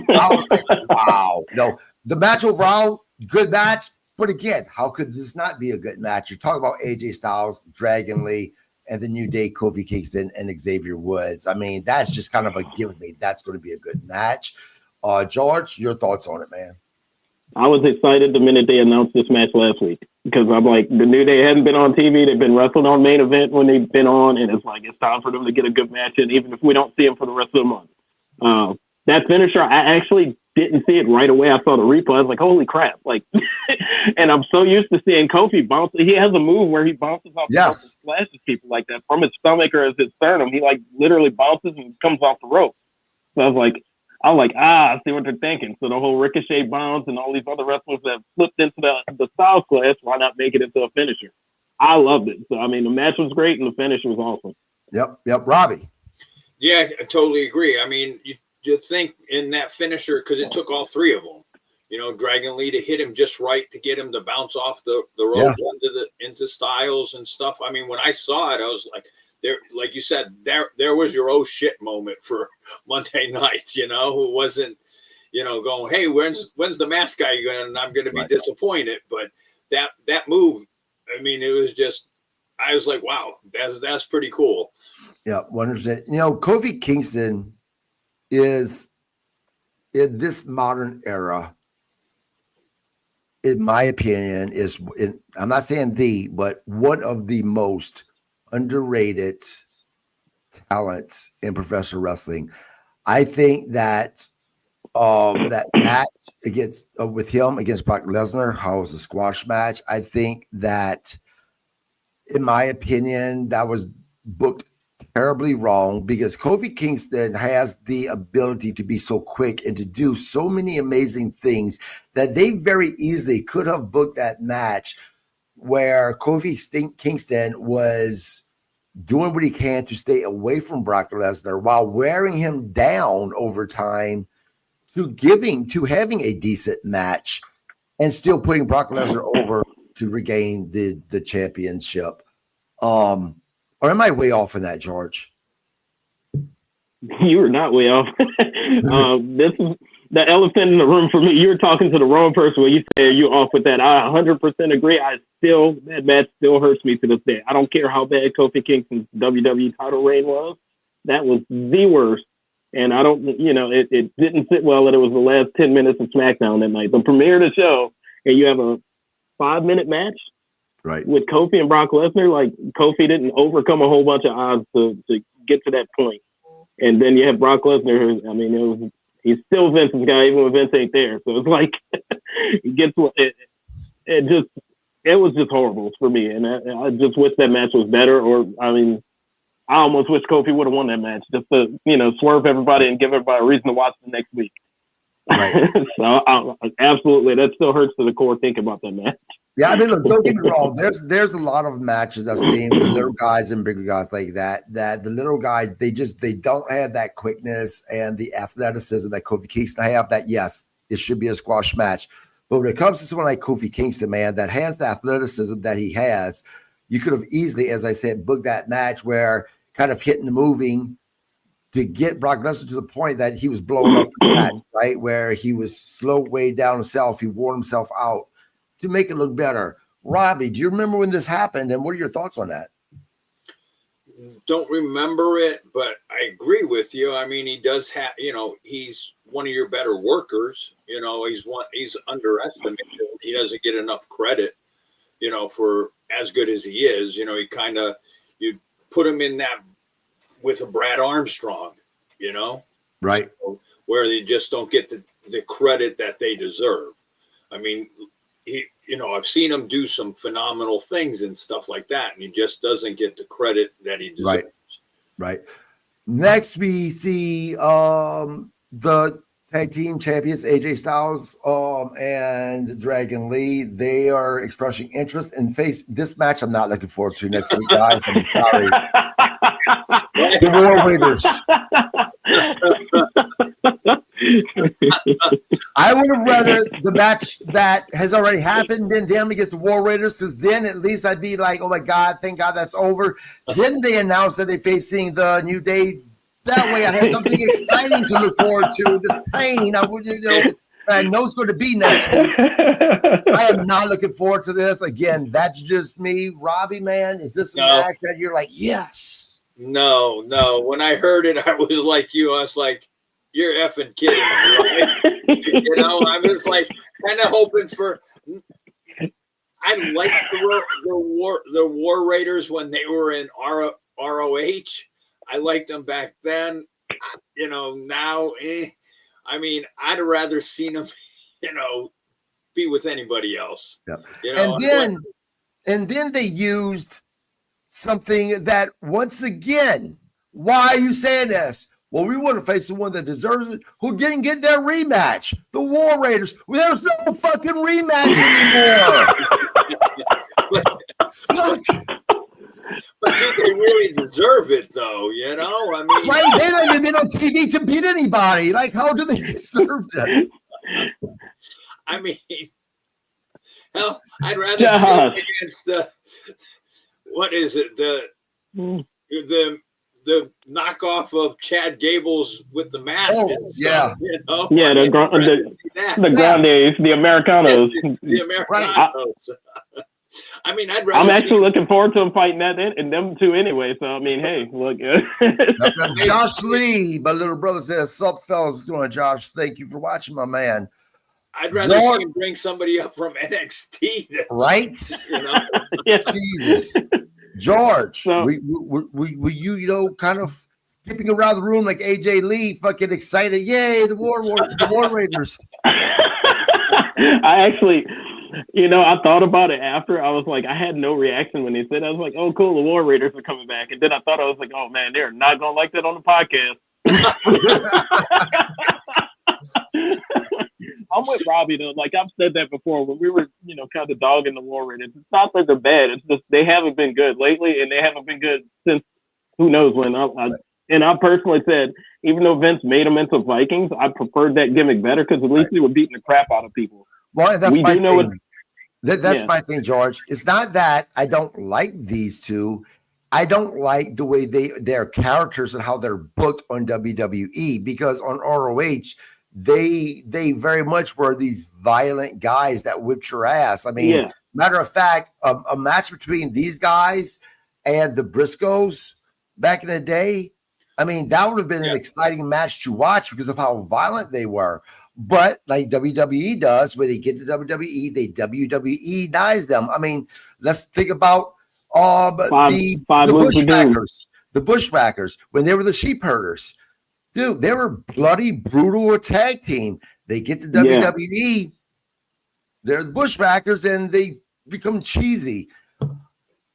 I was like, wow. No, the match overall, good match. But again, how could this not be a good match? You're talking about AJ Styles, Dragon Lee, and the New Day, Kofi Kingston, and Xavier Woods. I mean, that's just kind of a give me. That's going to be a good match. George, your thoughts on it, man? I was excited the minute they announced this match last week because I'm like, the New Day hadn't been on TV. They've been wrestling on Main Event when they've been on, and it's like it's time for them to get a good match in, even if we don't see them for the rest of the month. That finisher, I actually didn't see it right away. I saw the replay. I was like, holy crap. Like, and I'm so used to seeing Kofi bounce. He has a move where he bounces off the rope and slashes people like that from his stomach or his sternum. He like literally bounces and comes off the rope. So I was like, I see what they're thinking. So the whole Ricochet bounce and all these other wrestlers that flipped into the Styles Clash, why not make it into a finisher? I loved it. So, I mean, the match was great and the finish was awesome. Yep. Robbie. Yeah, I totally agree. I mean, you think in that finisher, because it took all three of them, Dragon Lee to hit him just right to get him to bounce off the rope into Styles and stuff. I mean, when I saw it, I was like, there, like you said, there was your oh shit moment for Monday night. Who wasn't, going, hey, when's the mask guy going? And I'm going to be disappointed. But that move, I mean, it was just, I was like, wow, that's pretty cool. Yeah, 100%. Kofi Kingston is in this modern era, in my opinion, I'm not saying but one of the most underrated talents in professional wrestling. I think that that match against with him against Brock Lesnar, how it was a squash match. I think that, in my opinion, that was booked terribly wrong, because Kofi Kingston has the ability to be so quick and to do so many amazing things that they very easily could have booked that match where Kofi Kingston was doing what he can to stay away from Brock Lesnar while wearing him down over time to having a decent match and still putting Brock Lesnar over to regain the championship. Or am I way off in that, George? You were not way off. This is the elephant in the room for me. You were talking to the wrong person when you said you're off with that. I 100% agree. That match still hurts me to this day. I don't care how bad Kofi Kingston's WWE title reign was. That was the worst. And I don't, it didn't sit well that it was the last 10 minutes of SmackDown that night. The premiere of the show, and you have a 5-minute match. Right. With Kofi and Brock Lesnar, like Kofi didn't overcome a whole bunch of odds to get to that point. And then you have Brock Lesnar, who, I mean, he's still Vince's guy, even when Vince ain't there. So it's like, it was just horrible for me. And I just wish that match was better. Or, I mean, I almost wish Kofi would have won that match just to, swerve everybody and give everybody a reason to watch the next week. Right. So absolutely, that still hurts to the core thinking about that match. Yeah, I mean, look, don't get me wrong. There's a lot of matches I've seen with little guys and bigger guys like that. That the little guy, they don't have that quickness and the athleticism that Kofi Kingston have. That yes, it should be a squash match, but when it comes to someone like Kofi Kingston, man, that has the athleticism that he has, you could have easily, as I said, booked that match where kind of hitting and moving to get Brock Lesnar to the point that he was blown up the match, right? Where he was slow way down himself. He wore himself out to make it look better. Robbie, do you remember when this happened, and what are your thoughts on that? Don't remember it, but I agree with you. I mean, he does have, he's one of your better workers. He's underestimated. He doesn't get enough credit, for as good as he is. You put him in that with a Brad Armstrong, right, where they just don't get the credit that they deserve. I mean, I've seen him do some phenomenal things and stuff like that, and he just doesn't get the credit that he deserves. Right. Next, we see the tag team champions AJ Styles and Dragon Lee. They are expressing interest in this match. I'm not looking forward to next week, guys. I'm sorry. The War Raiders. I would have rather the match that has already happened than them against the War Raiders, because then at least I'd be like, oh my God, thank God that's over. Then they announced that they're facing the New Day. That way I have something exciting to look forward to. This pain, I know it's going to be next week. I am not looking forward to this. Again, that's just me. Robbie, man, is this a match that you're like, yes? No. When I heard it, I was like you. I was like, you're effing kidding me, right? I was like kind of hoping for. I liked the War Raiders when they were in ROH. I liked them back then. Now, I mean, I'd rather seen them, be with anybody else. Yeah. And then they used something that, once again, why are you saying this? Well, we want to face the one that deserves it, who didn't get their rematch. The War Raiders. Well, there's no fucking rematch anymore. Fuck. But do they really deserve it, though? I mean, right? They don't even been on TV to beat anybody. Like, how do they deserve that? I mean, hell, I'd rather see it against what is it? The the knockoff of Chad Gable's with the mask. Oh, and stuff, yeah. you know? Yeah, the Grandes, the Americanos. The Americanos. I mean, I'd rather. I'm actually looking forward to them fighting that and them two anyway. So I mean, hey, look. Josh Lee, my little brother says, "Sup, fellas? What's going on, Josh? Thank you for watching, my man." I'd rather see him bring somebody up from NXT. Right? You know? Yeah. Jesus. George, So, were you kind of skipping around the room like AJ Lee, fucking excited? Yay, the War Raiders. I actually, I thought about it after. I was like, I had no reaction when he said it. I was like, oh, cool, the War Raiders are coming back. And then I thought, I was like, oh, man, they're not going to like that on the podcast. I'm with Robbie, though. Like, I've said that before when we were, kind of dogging the War Raiders. It's not that they're bad. It's just they haven't been good lately, and they haven't been good since who knows when. And I personally said, even though Vince made them into Vikings, I preferred that gimmick better because at least they were beating the crap out of people. Well, that's my thing. That's my thing, George. It's not that I don't like these two. I don't like the way their characters and how they're booked on WWE, because on ROH, they very much were these violent guys that whipped your ass. I mean, matter of fact, a match between these guys and the Briscoes back in the day, I mean, that would have been an exciting match to watch because of how violent they were. But like WWE does, where they get to WWE, they WWE-nize them. I mean, let's think about the Bushwhackers. The Bushwhackers, when they were the sheep herders. Dude, they were bloody, brutal tag team. They get to WWE, they're the Bushwhackers, and they become cheesy.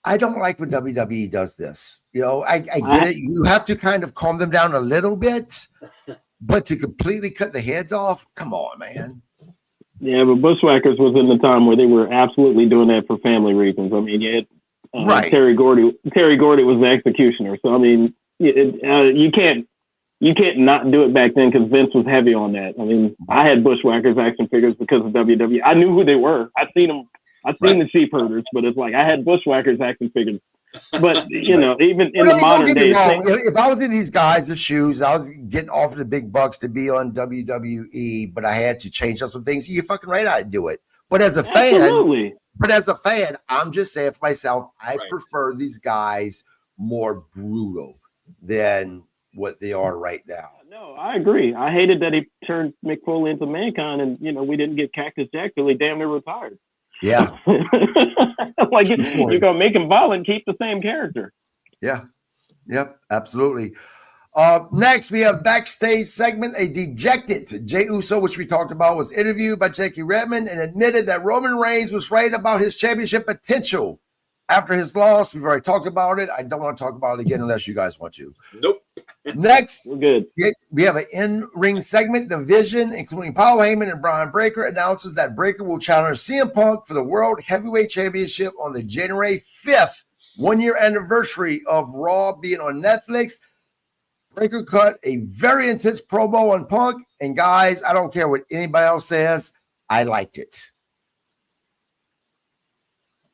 I don't like when WWE does this. I get it. You have to kind of calm them down a little bit, but to completely cut the heads off, come on, man. Yeah, but Bushwhackers was in the time where they were absolutely doing that for family reasons. I mean, you had Terry Gordy. Terry Gordy was the executioner. So I mean, you can't not do it back then because Vince was heavy on that. I mean, I had Bushwhackers action figures because of WWE. I knew who they were. I've seen them. I've seen the sheep herders, but it's like I had Bushwhackers action figures. But even in the modern days, if I was in these guys' shoes, I was getting offered the big bucks to be on WWE, but I had to change up some things. You're fucking right, I'd do it. But as a fan, I'm just saying for myself, I prefer these guys more brutal than what they are right now. No, I agree. I hated that he turned Mick Foley into Mankind, and we didn't get Cactus Jack till he damn near retired. Yeah. Like you're gonna make him violent, keep the same character. Yeah. Yep, absolutely. Next, we have backstage segment. A dejected Jey Uso, which we talked about, was interviewed by Jackie Redmond and admitted that Roman Reigns was right about his championship potential after his loss. We've already talked about it. I don't want to talk about it again unless you guys want to. Nope. Next, we're good. We have an in-ring segment. The Vision, including Paul Heyman and Brian Breaker, announces that Breaker will challenge CM Punk for the World Heavyweight Championship on the January 5th, 1-year anniversary of Raw being on Netflix. Breaker cut a very intense promo on Punk, and guys, I don't care what anybody else says, I liked it.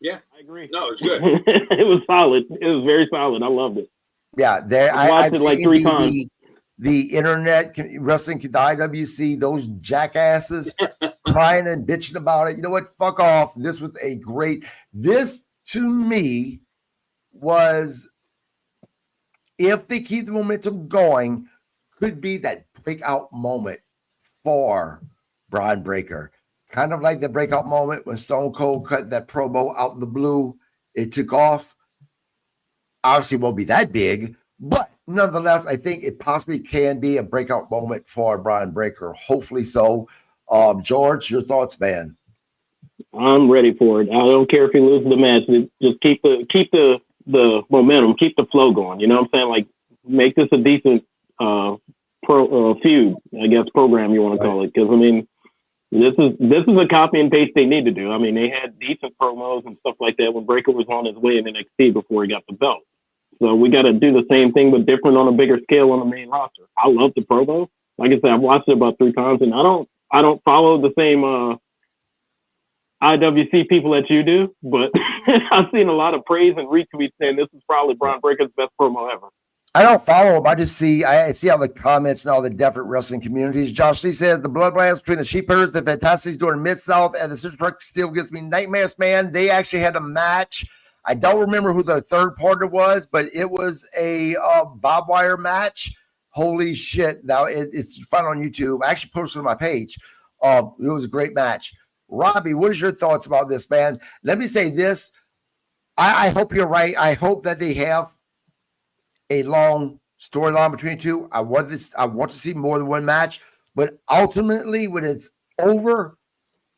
Yeah, I agree. No, it's good. It was solid. It was very solid. I loved it. Yeah, I've watched it like 3 times. The internet, wrestling, IWC, those jackasses crying and bitching about it. You know what? Fuck off. This was a great. This to me was, if they keep the momentum going, could be that breakout moment for Brian Breaker. Kind of like the breakout moment when Stone Cold cut that promo out in the blue. It took off. Obviously, won't be that big, but nonetheless, I think it possibly can be a breakout moment for Brian Breaker. Hopefully so. George, your thoughts, man? I'm ready for it. I don't care if he loses the match. Just keep the momentum, keep the flow going. You know what I'm saying? Like, make this a decent feud, I guess, program you want to call it. Because I mean, this is a copy and paste they need to do. I mean, they had decent promos and stuff like that when Breaker was on his way in NXT before he got the belt. So we got to do the same thing, but different on a bigger scale on the main roster. I love the promo. Like I said, I've watched it about 3 times, and I don't follow the same IWC people that you do, but I've seen a lot of praise and retweets saying this is probably Brian Breaker's best promo ever. I don't follow him. I see all the comments and all the different wrestling communities. Josh Lee says the bloodlines between the Sheepherders, the Fantastics during Mid-South, and the Central Park still gives me nightmares, man. They actually had a match. I don't remember who the third partner was, but it was a barbed wire match. Holy shit. Now it's fun on YouTube. I actually posted it on my page. It was a great match. Robbie, what is your thoughts about this, man? Let me say this. I hope you're right. I hope that they have a long storyline between the two. I want to see more than one match, but ultimately when it's over,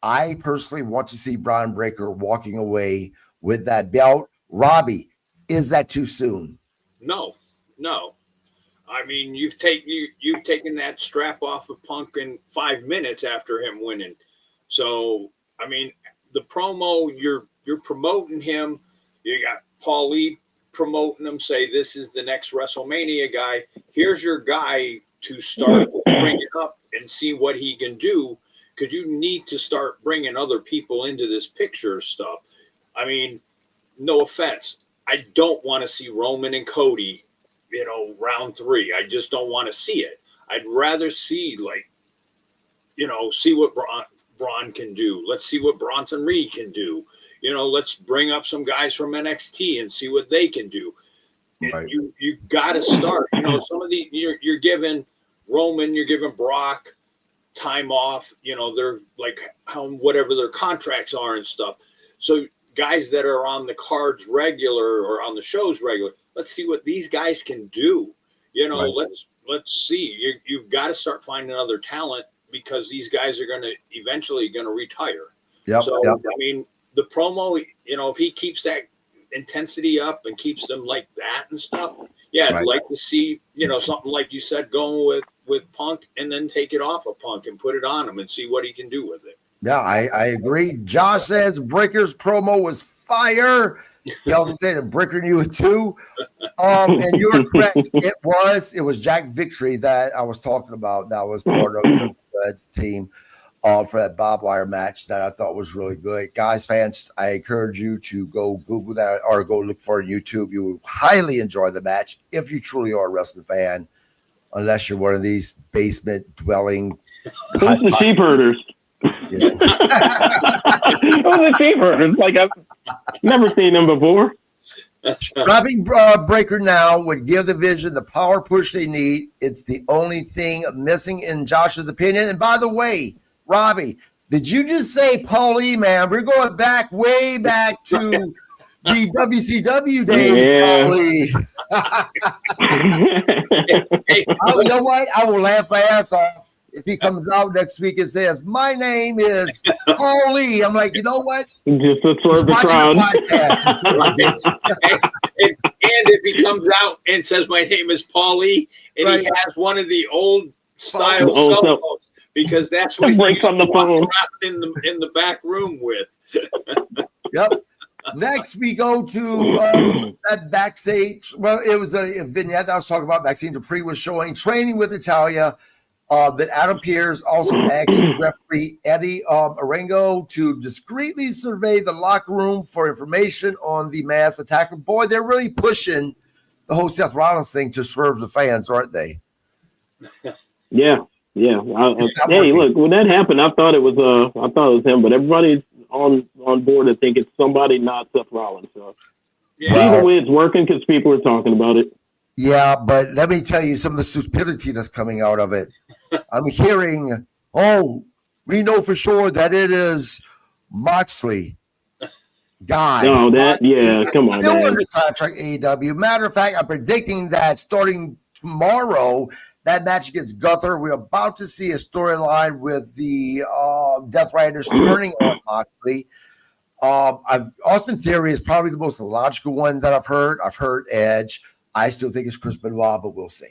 I personally want to see Bron Breakker walking away with that belt. Robbie, is that too soon? No. I mean, you've taken that strap off of Punk in 5 minutes after him winning. So, I mean, the promo, you're promoting him. You got Paul Lee promoting him, say this is the next WrestleMania guy. Here's your guy to start bringing up and see what he can do, because you need to start bringing other people into this picture stuff. I mean, no offense. I don't want to see Roman and Cody, round 3. I just don't want to see it. I'd rather see, see what Braun can do. Let's see what Bronson Reed can do. Let's bring up some guys from NXT and see what they can do. Right. You got to start. Some of the you're giving Roman, you're giving Brock time off. They're like whatever their contracts are and stuff. So guys that are on the cards regular or on the shows regular, let's see what these guys can do. Right. Let's see. You've got to start finding other talent, because these guys are eventually going to retire. Yep. So I mean, the promo, if he keeps that intensity up and keeps them like that and stuff, I'd like to see, something like you said, going with Punk, and then take it off of Punk and put it on him and see what he can do with it. Yeah, I agree. Josh says Breakker's promo was fire. He also said that Breakker knew it too. And you're correct. It was Jack Victory that I was talking about. That was part of the team for that barbed wire match that I thought was really good. Guys, fans, I encourage you to go Google that or go look for it on YouTube. You will highly enjoy the match if you truly are a wrestling fan, unless you're one of these basement dwelling. Who's the Sheepherders? Yeah. Who's the Sheepherders? Like, I've never seen them before. Robbie Breakker now would give the Vision the power push they need. It's the only thing missing in Josh's opinion. And by the way, Robbie, did you just say Paulie, man? We're going way back to the WCW days, Paulie. You know what? I will laugh my ass off if he comes out next week and says, my name is Paulie. I'm like, you know what? Just to serve the crowd. And if he comes out and says, my name is Paulie, and he has one of the old style cell phones, because that's what he's on the phone in the back room with. Yep. Next, we go to that backstage. Well, it was a vignette that I was talking about. Maxine Dupree was showing training with Italia. That Adam Pearce also asked referee Eddie Arango to discreetly survey the locker room for information on the mass attacker. Boy, they're really pushing the whole Seth Rollins thing to swerve the fans, aren't they? Yeah. Hey, look, when that happened, I thought it was him, but everybody's on board to think it's somebody not Seth Rollins. So either way, it's working because people are talking about it. Yeah, but let me tell you some of the stupidity that's coming out of it. I'm hearing, we know for sure that it is Moxley. Guys. Come on, still man. under contract, AEW. Matter of fact, I'm predicting that starting tomorrow, that match against Gunther, we're about to see a storyline with the Death Riders turning on Moxley. Austin Theory is probably the most logical one that I've heard. I've heard Edge. I still think it's Chris Benoit, but we'll see.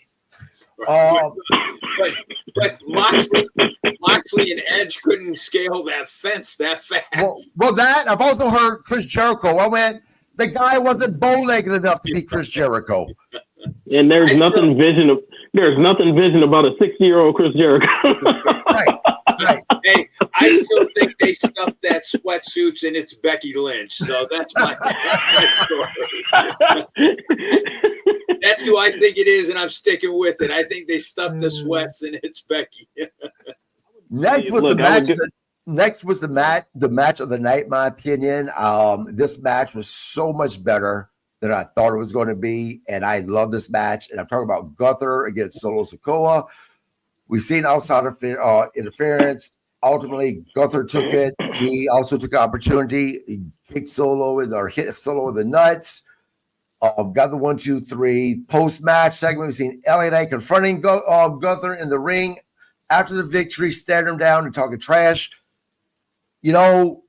But Moxley and Edge couldn't scale that fence that fast. Well, that I've also heard Chris Jericho. I went, the guy wasn't bow-legged enough to be Chris Jericho. And there's nothing vision about a 60-year-old Chris Jericho. Right. Hey, I still think they stuffed that sweatsuits and it's Becky Lynch. So that's my story. That's who I think it is, and I'm sticking with it. I think they stuffed the sweats and it's Becky. Next was the match of the night, in my opinion. This match was so much better than I thought it was going to be, and I love this match. And I'm talking about Gunther against Solo Sikoa. We've seen outside interference. Ultimately, Gunther took it. He also took an opportunity. He kicked Solo hit Solo with the nuts. Got the 1, 2, 3 post-match segment. We've seen LA Knight confronting Gunther in the ring after the victory, staring him down and talking trash. You know,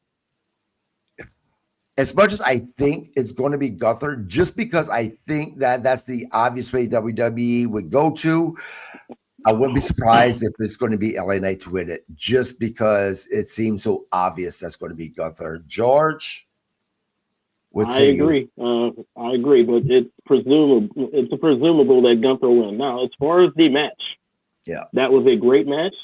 as much as I think it's going to be Gunther, just because I think that that's the obvious way WWE would go to, I wouldn't be surprised if it's going to be LA Knight to win it, just because it seems so obvious that's going to be Gunther. George? I agree, but it's presumable that Gunther will win. Now, as far as the match, that was a great match.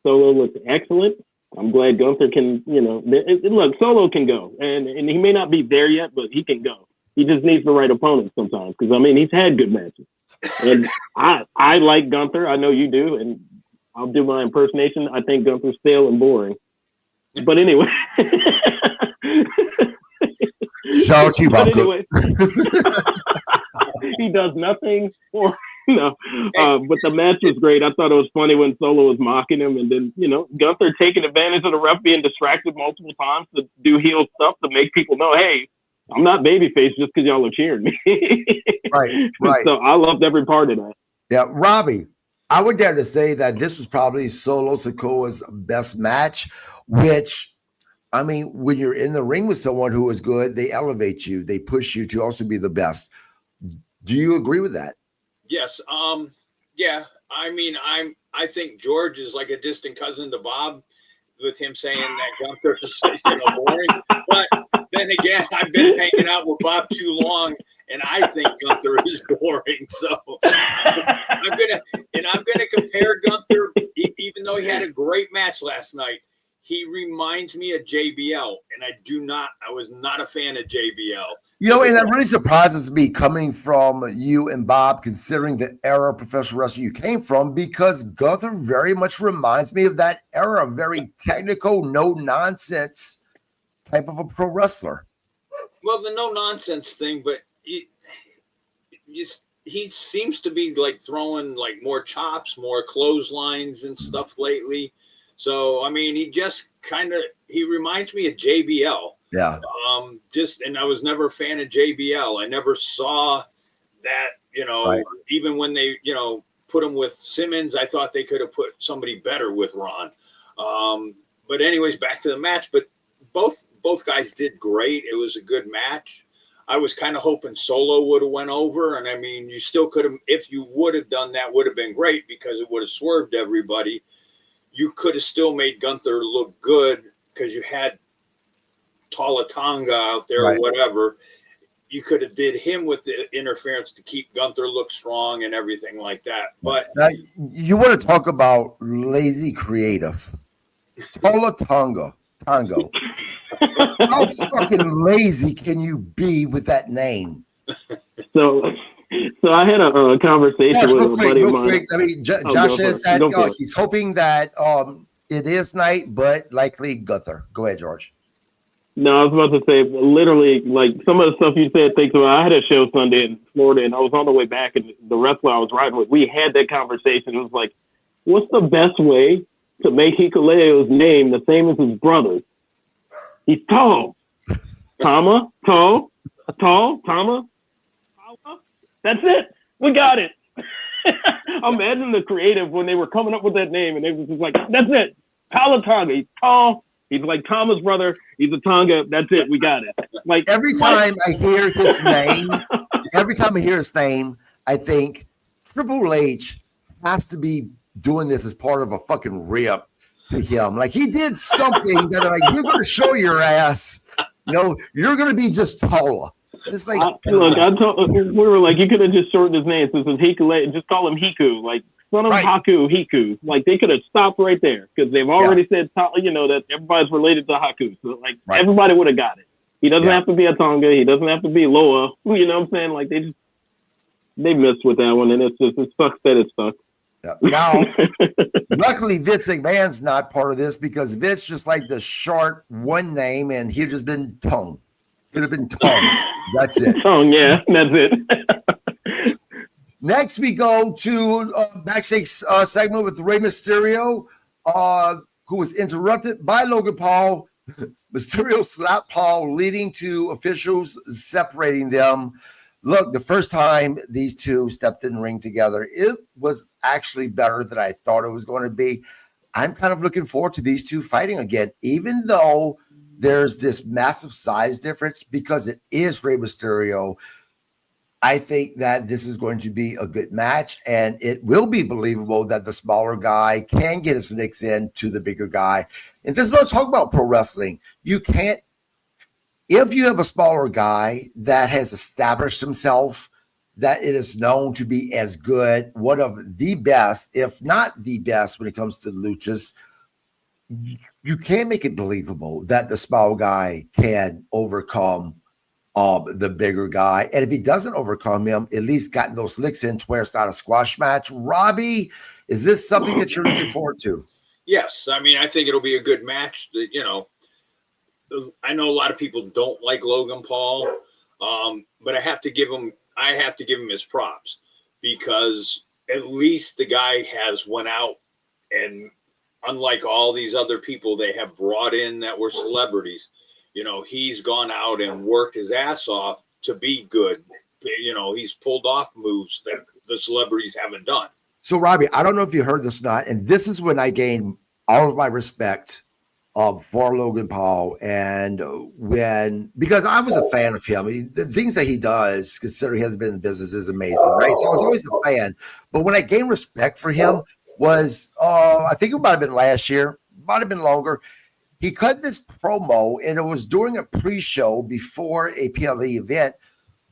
Solo looked excellent. I'm glad Gunther can, look, Solo can go, and he may not be there yet, but he can go. He just needs the right opponent sometimes, because he's had good matches, and I like Gunther. I know you do, and I'll do my impersonation. I think Gunther's stale and boring, but anyway. Shout out to you, Bob. Anyway, he does nothing for but the match was great. I thought it was funny when Solo was mocking him, and then Gunther taking advantage of the ref being distracted multiple times to do heel stuff to make people know, hey, I'm not babyface just because y'all are cheering me. Right. So I loved every part of that. Yeah, Robbie, I would dare to say that this was probably Solo Sikoa's best match, which, when you're in the ring with someone who is good, they elevate you. They push you to also be the best. Do you agree with that? Yes. Yeah. I think George is like a distant cousin to Bob, with him saying that Gunther is boring. But then again, I've been hanging out with Bob too long, and I think Gunther is boring. So I'm gonna compare Gunther, even though he had a great match last night. He reminds me of JBL, and I was not a fan of JBL. And that really surprises me coming from you and Bob, considering the era of professional wrestling you came from, because Gunther very much reminds me of that era, very technical, no-nonsense type of a pro wrestler. Well, the no-nonsense thing, but he seems to be like throwing like more chops, more clotheslines and stuff lately. So, he just he reminds me of JBL. Yeah. And I was never a fan of JBL. I never saw that, right. Even when they, put him with Simmons, I thought they could have put somebody better with Ron. But anyways, back to the match. But both guys did great. It was a good match. I was kind of hoping Solo would have went over. And you still could have, if you would have done that, would have been great, because it would have swerved everybody. You could have still made Gunther look good because you had Tonga out there, right, or whatever. You could have did him with the interference to keep Gunther look strong and everything like that. But now, you want to talk about lazy creative. Tonga. How fucking lazy can you be with that name? So I had a conversation with a buddy of mine. Josh says that he's hoping that it is Knight, but likely Gunther. Go ahead, George. No, I was about to say, literally, like some of the stuff you said, I had a show Sunday in Florida, and I was on the way back, and the wrestler I was riding with, we had that conversation. It was like, what's the best way to make Hikuleo's name the same as his brother's? He's tall. Tama, tall, Tama. That's it. We got it. Imagine the creative when they were coming up with that name, and they was just like, that's it. Tonga. He's tall. He's like Tama's brother. He's a Tonga. That's it. We got it. Like every time I hear his name, I think Triple H has to be doing this as part of a fucking rip to him. Like he did something that like, you're going to show your ass. You're going to be just taller. It's like, we were like, you could have just shortened his name since it's Hikule, just call him Hiku. Like son of Hiku. Like, they could have stopped right there because they've already said, that everybody's related to Haku. So, like, everybody would have got it. He doesn't have to be a Tonga. He doesn't have to be Loa. You know what I'm saying? Like, they missed with that one, and it sucks that it stuck. Yeah. Now, luckily, Vince McMahon's not part of this because Vince just like the short one name, and he'd just been Tongue. Could have been Tongue. That's it. Tongue, yeah, that's it. Next, we go to backstage segment with Rey Mysterio, who was interrupted by Logan Paul. Mysterio slapped Paul, leading to officials separating them. Look, the first time these two stepped in the ring together, it was actually better than I thought it was going to be. I'm kind of looking forward to these two fighting again, even though there's this massive size difference because it is Rey Mysterio. I think that this is going to be a good match, and it will be believable that the smaller guy can get his nicks in to the bigger guy. And this is what I'm talking about pro wrestling. You can't, if you have a smaller guy that has established himself, that it is known to be as good, one of the best, if not the best when it comes to luchas, you can't make it believable that the small guy can overcome the bigger guy. And if he doesn't overcome him, at least gotten those licks in to where it's not a squash match. Robbie, is this something that you're looking forward to? Yes. I mean, I think it'll be a good match. I know a lot of people don't like Logan Paul, but I have to give him his props because at least the guy has went out and, unlike all these other people they have brought in that were celebrities, he's gone out and worked his ass off to be good. He's pulled off moves that the celebrities haven't done. So, Robbie, I don't know if you heard this or not, and this is when I gained all of my respect for Logan Paul, and because I was a fan of him. The things that he does, considering he hasn't been in the business, is amazing, right? So I was always a fan. But when I gained respect for him was, I think it might have been last year, might have been longer. He cut this promo, and it was during a pre-show before a PLE event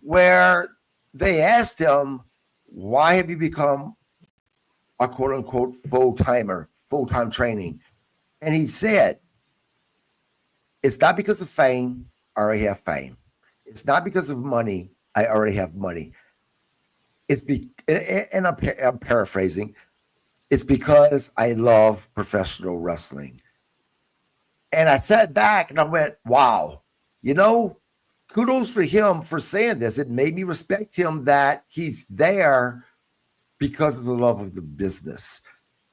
where they asked him, why have you become a quote-unquote full-time training? And he said, it's not because of fame, I already have fame. It's not because of money, I already have money. And I'm paraphrasing, it's because I love professional wrestling. And I sat back and I went, wow, kudos for him for saying this. It made me respect him that he's there because of the love of the business.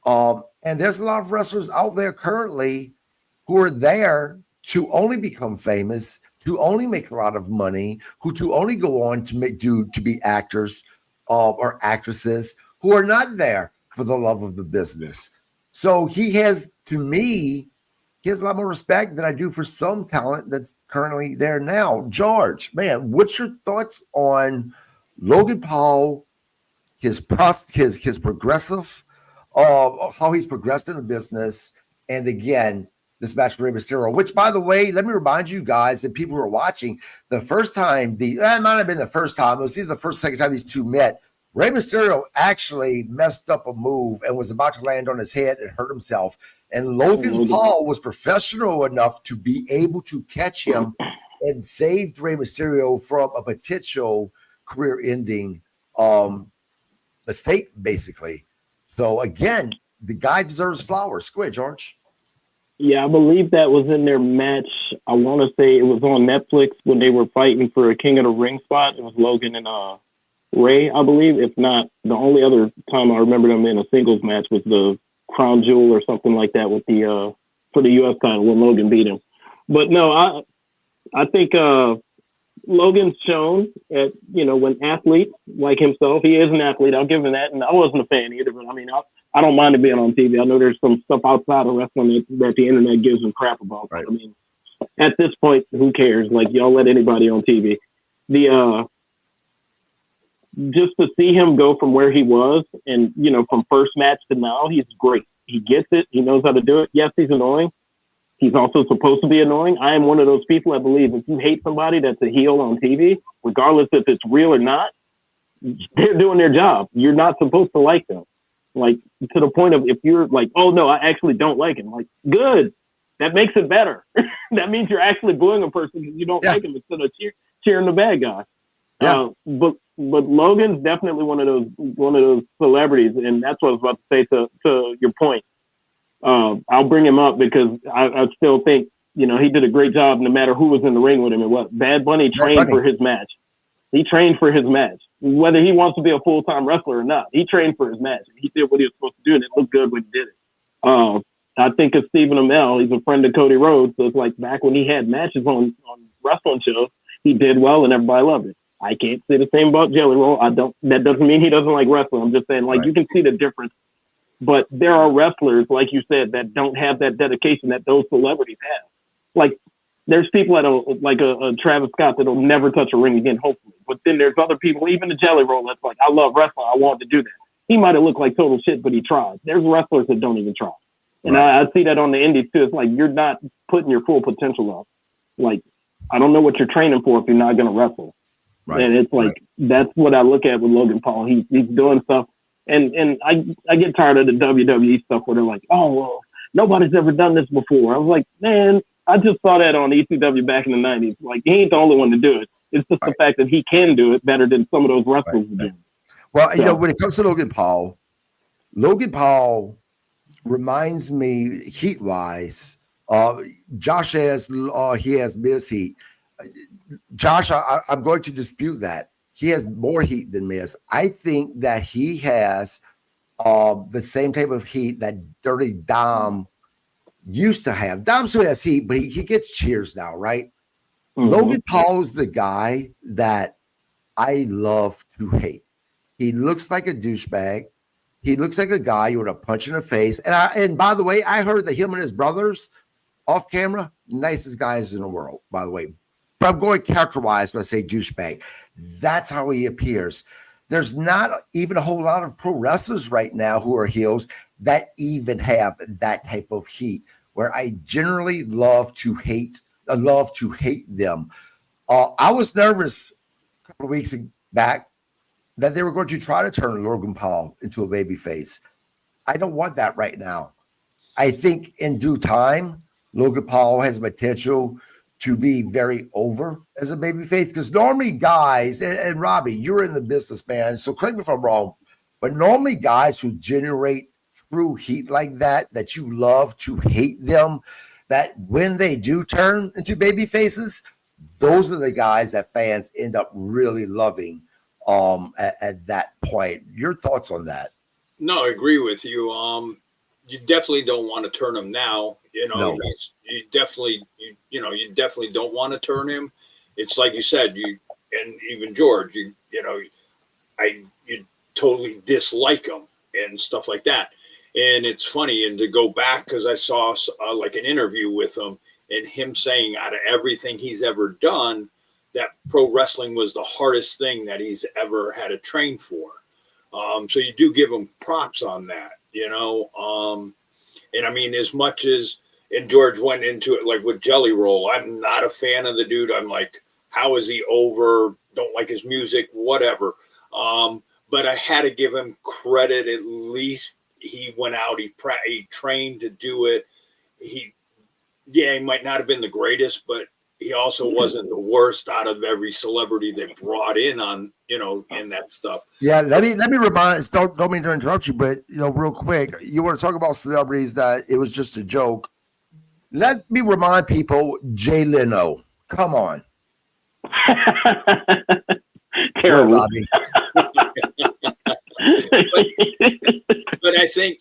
And there's a lot of wrestlers out there currently who are there to only become famous, to only make a lot of money, to only go on to be actors or actresses, who are not there for the love of the business. So he has a lot more respect than I do for some talent that's currently there now. George, man, what's your thoughts on Logan Paul, his progressive, how he's progressed in the business, and again, this match for Rey Mysterio, which, by the way, let me remind you guys and people who are watching, the first time, it might have been the first time, it was either the first, second time these two met, Rey Mysterio actually messed up a move and was about to land on his head and hurt himself. And Logan Paul was professional enough to be able to catch him and saved Rey Mysterio from a potential career-ending mistake, basically. So, again, the guy deserves flowers. Go ahead, George. Yeah, I believe that was in their match. I want to say it was on Netflix when they were fighting for a King of the Ring spot. It was Logan and Ray, I believe. If not, the only other time I remember them in a singles match was the Crown Jewel or something like that with the for the U.S. title when Logan beat him. But no, I think Logan's shown at, when athletes like himself, he is an athlete. I'll give him that. And I wasn't a fan either, but I mean, I don't mind it being on TV. I know there's some stuff outside of wrestling that the internet gives him crap about. Right. I mean, at this point, who cares? Like, y'all let anybody on TV. Just to see him go from where he was and, from first match to now, he's great. He gets it. He knows how to do it. Yes, he's annoying. He's also supposed to be annoying. I am one of those people that believe if you hate somebody that's a heel on TV, regardless if it's real or not, they're doing their job. You're not supposed to like them. Like, to the point of if you're like, oh no, I actually don't like him. Like, good. That makes it better. That means you're actually booing a person because you don't like him instead of cheering the bad guy. Yeah. But Logan's definitely one of those celebrities, and that's what I was about to say to your point. I'll bring him up because I still think, you know, he did a great job no matter who was in the ring with him. And what Bad Bunny trained for his match. He trained for his match. Whether he wants to be a full-time wrestler or not, he trained for his match. He did what he was supposed to do, and it looked good when he did it. I think of Stephen Amell. He's a friend of Cody Rhodes. So it's like back when he had matches on wrestling shows, he did well and everybody loved it. I can't say the same about Jelly Roll. That doesn't mean he doesn't like wrestling. I'm just saying, like, you can see the difference. But there are wrestlers, like you said, that don't have that dedication that those celebrities have. Like, there's people like a Travis Scott that'll never touch a ring again, hopefully. But then there's other people, even the Jelly Roll, that's like, I love wrestling. I want to do that. He might have looked like total shit, but he tried. There's wrestlers that don't even try. And I see that on the indies too. It's like, you're not putting your full potential up. Like, I don't know what you're training for if you're not going to wrestle. Right. And it's like, that's what I look at with Logan Paul. He's doing stuff. And I get tired of the WWE stuff where they're like, oh, well, nobody's ever done this before. I was like, man, I just saw that on ECW back in the 90s. Like, he ain't the only one to do it. It's just the fact that he can do it better than some of those wrestlers do. Well, you know, when it comes to Logan Paul reminds me heat-wise. Josh has he has Miz heat. Josh, I'm going to dispute that. He has more heat than Miz. I think that he has the same type of heat that Dirty Dom used to have. Dom still has heat, but he gets cheers now, right? Mm-hmm. Logan Paul is the guy that I love to hate. He looks like a douchebag. He looks like a guy you would have punched in the face. And by the way, I heard that him and his brothers off camera, nicest guys in the world, by the way. But I'm going character-wise when I say douchebag. That's how he appears. There's not even a whole lot of pro wrestlers right now who are heels that even have that type of heat, where I generally love to hate them. I was nervous a couple of weeks back that they were going to try to turn Logan Paul into a babyface. I don't want that right now. I think in due time, Logan Paul has potential to be very over as a babyface, because normally guys, and Robbie, you're in the business, man, so correct me if I'm wrong, but normally guys who generate true heat like that you love to hate them, that when they do turn into baby faces, those are the guys that fans end up really loving at that point. Your thoughts on that? No, I agree with you. You definitely don't want to turn him now. You know, you definitely don't want to turn him. It's like you said, and even George, you totally dislike him and stuff like that. And it's funny, and to go back, because I saw like an interview with him, and him saying out of everything he's ever done, that pro wrestling was the hardest thing that he's ever had to train for. So you do give him props on that, you know. And I mean, as much as, and George went into it like with Jelly Roll, I'm not a fan of the dude. I'm like, how is he over? Don't like his music, whatever. But I had to give him credit. At least he went out, he trained to do it. He might not have been the greatest, but he also wasn't the worst out of every celebrity they brought in on, in that stuff. Yeah, let me remind. Don't mean to interrupt you, but real quick, you want to talk about celebrities that it was just a joke. Let me remind people, Jay Leno. Come on. Terrible. But I think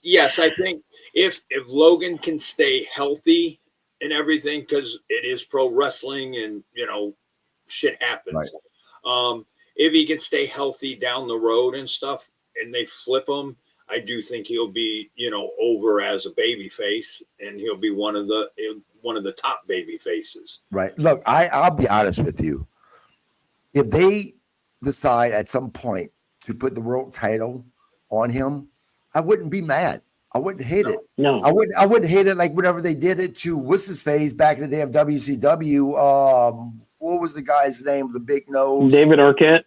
if Logan can stay healthy and everything, because it is pro wrestling and shit happens. Right. If he can stay healthy down the road and stuff, and they flip him, I do think he'll be over as a baby face, and he'll be one of the top baby faces. Right. Look, I'll be honest with you. If they decide at some point to put the world title on him, I wouldn't be mad. I wouldn't hate it. No, I wouldn't hate it like whenever they did it to what's his face back in the day of WCW. What was the guy's name? The big nose. David Arquette.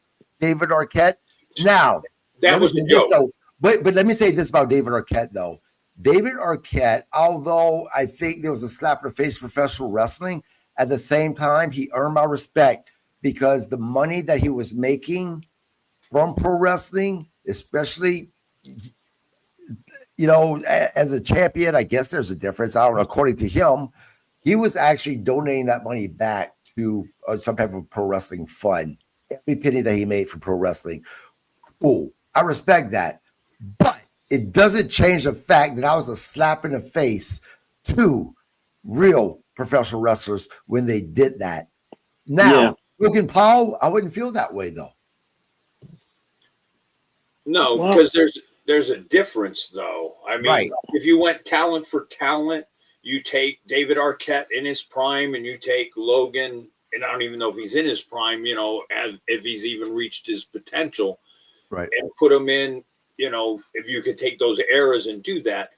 Now that was the joke. But let me say this about David Arquette, though. David Arquette, although I think there was a slap in the face for professional wrestling, at the same time, he earned my respect because the money that he was making from pro wrestling, especially, as a champion, I guess there's a difference. I don't know. According to him, he was actually donating that money back to some type of pro wrestling fund. Every penny that he made from pro wrestling. Cool. I respect that. But it doesn't change the fact that I was a slap in the face to real professional wrestlers when they did that. Now, Logan Paul, I wouldn't feel that way, though. No, because there's a difference, though. I mean, if you went talent for talent, you take David Arquette in his prime and you take Logan, and I don't even know if he's in his prime, as if he's even reached his potential, right? And put him in, if you could take those eras and do that.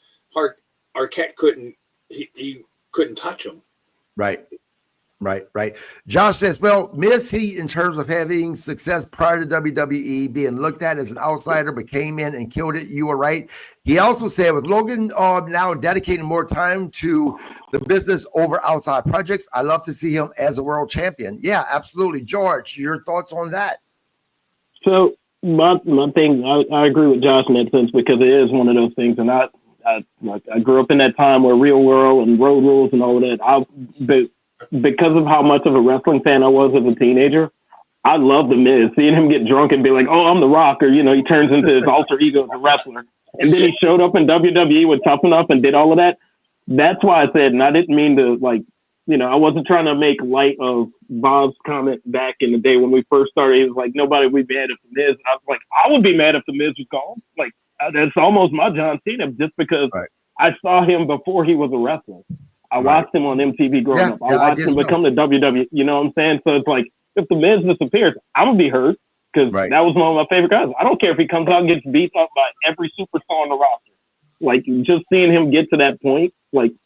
Arquette couldn't, he couldn't touch him. Right. Josh says, well, Miz, he, in terms of having success prior to WWE, being looked at as an outsider, but came in and killed it. You were right. He also said, with Logan now dedicating more time to the business over outside projects, I love to see him as a world champion. Yeah, absolutely. George, your thoughts on that? So my thing, I agree with Josh in that sense, because it is one of those things. And I grew up in that time where Real World and Road Rules and all of that. Because of how much of a wrestling fan I was as a teenager, I love The Miz. Seeing him get drunk and be like, oh, I'm The Rock, or, he turns into his alter ego as a wrestler. And then he showed up in WWE with Tough Enough and did all of that. That's why I said, and I didn't mean to, I wasn't trying to make light of Bob's comment back in the day when we first started. He was like, nobody would be mad if The Miz. And I was like, I would be mad if The Miz was gone. That's almost my John Cena, just because I saw him before he was a wrestler. I watched him on MTV growing up. I watched him become the WWE. You know what I'm saying? So it's like, if The Miz disappears, I'm going to be hurt, because that was one of my favorite guys. I don't care if he comes out and gets beat up by every superstar on the roster. Just seeing him get to that point, when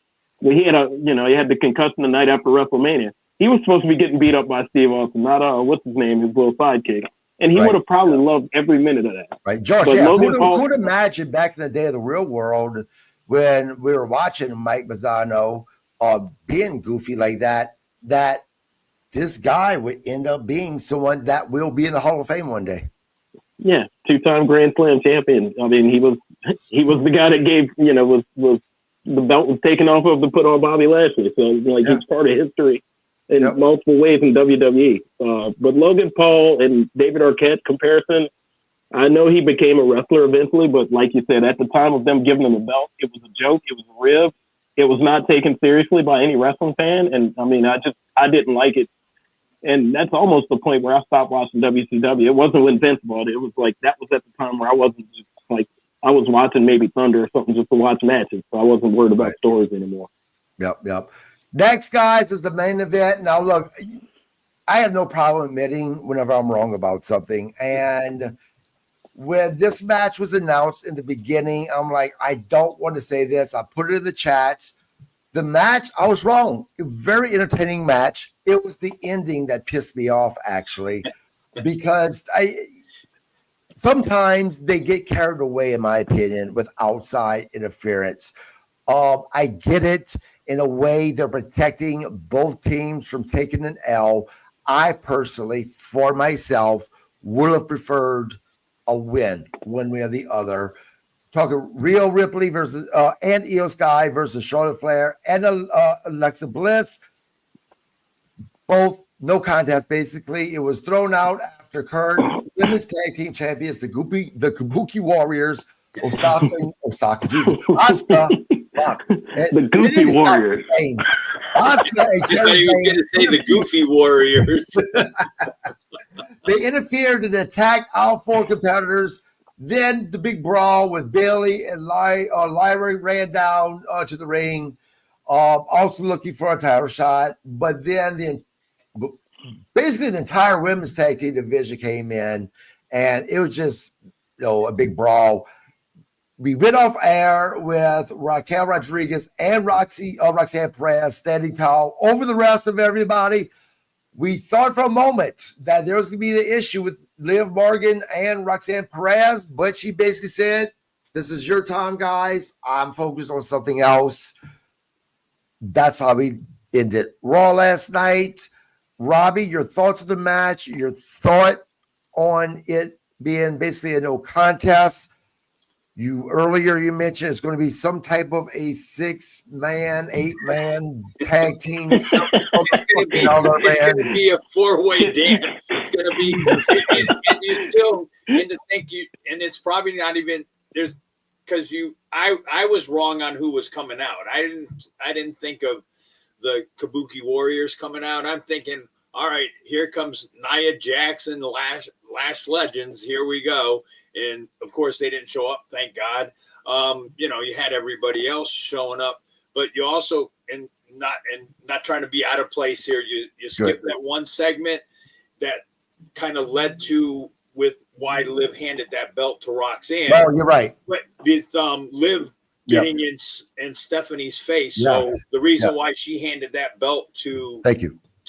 he had he had the concussion the night after WrestleMania. He was supposed to be getting beat up by Steve Austin, not what's his name, his little sidekick. And he would have probably loved every minute of that. Right, Josh, who would imagine back in the day of the Real World when we were watching Mike Mazzano being goofy like that this guy would end up being someone that will be in the Hall of Fame one day. Yeah, 2-time Grand Slam champion. I mean, he was the guy that gave, was the belt was taken off of to put on Bobby Lashley. So he's part of history in multiple ways in WWE. But Logan Paul and David Arquette comparison, I know he became a wrestler eventually, but like you said, at the time of them giving him the belt, it was a joke. It was a rib. It was not taken seriously by any wrestling fan. And I mean, I didn't like it. And that's almost the point where I stopped watching WCW. It wasn't when Vince bought it. It was that was at the time where I wasn't just I was watching maybe Thunder or something just to watch matches. So I wasn't worried about stories anymore. Yep. Next, guys, is the main event. Now, look, I have no problem admitting whenever I'm wrong about something. And when this match was announced in the beginning, I'm like, I don't want to say this. I put it in the chats. The match, I was wrong. A very entertaining match. It was the ending that pissed me off, actually, because sometimes they get carried away, in my opinion, with outside interference. I get it. In a way, they're protecting both teams from taking an L. I personally, for myself, would have preferred a win, one way or the other. Talking Rhea Ripley versus and Io Sky versus Charlotte Flair and Alexa Bliss. Both no contest, basically. It was thrown out after current women's tag team champions, the Kabuki Warriors, Asuka, fuck. The Goofy Warriors. Asuka and Kerry you were going to say the Goofy Warriors. They interfered and attacked all four competitors. Then the big brawl with Bailey and Lyra ran down to the ring, also looking for a title shot. But then basically the entire women's tag team division came in, and it was just a big brawl. We went off air with Raquel Rodriguez and Roxanne Perez standing tall over the rest of everybody. We thought for a moment that there was going to be the issue with Liv Morgan and Roxanne Perez, but she basically said, This is your time, guys. I'm focused on something else. That's how we ended Raw last night. Robbie, your thoughts of the match, your thought on it being basically a no contest. Earlier you mentioned it's going to be some type of a 6-man, 8-man tag team. It's going to be a 4-way dance. It's going to be, and it's probably not even there's because I was wrong on who was coming out. I didn't think of the Kabuki Warriors coming out. I'm thinking, all right, here comes Nia Jackson, Lash Legends. Here we go. And of course, they didn't show up. Thank God. You had everybody else showing up, but you also not trying to be out of place here. You skipped that one segment that kind of led to with why Liv handed that belt to Roxanne. Oh, you're right. But with Liv getting in Stephanie's face, so the reason why she handed that belt to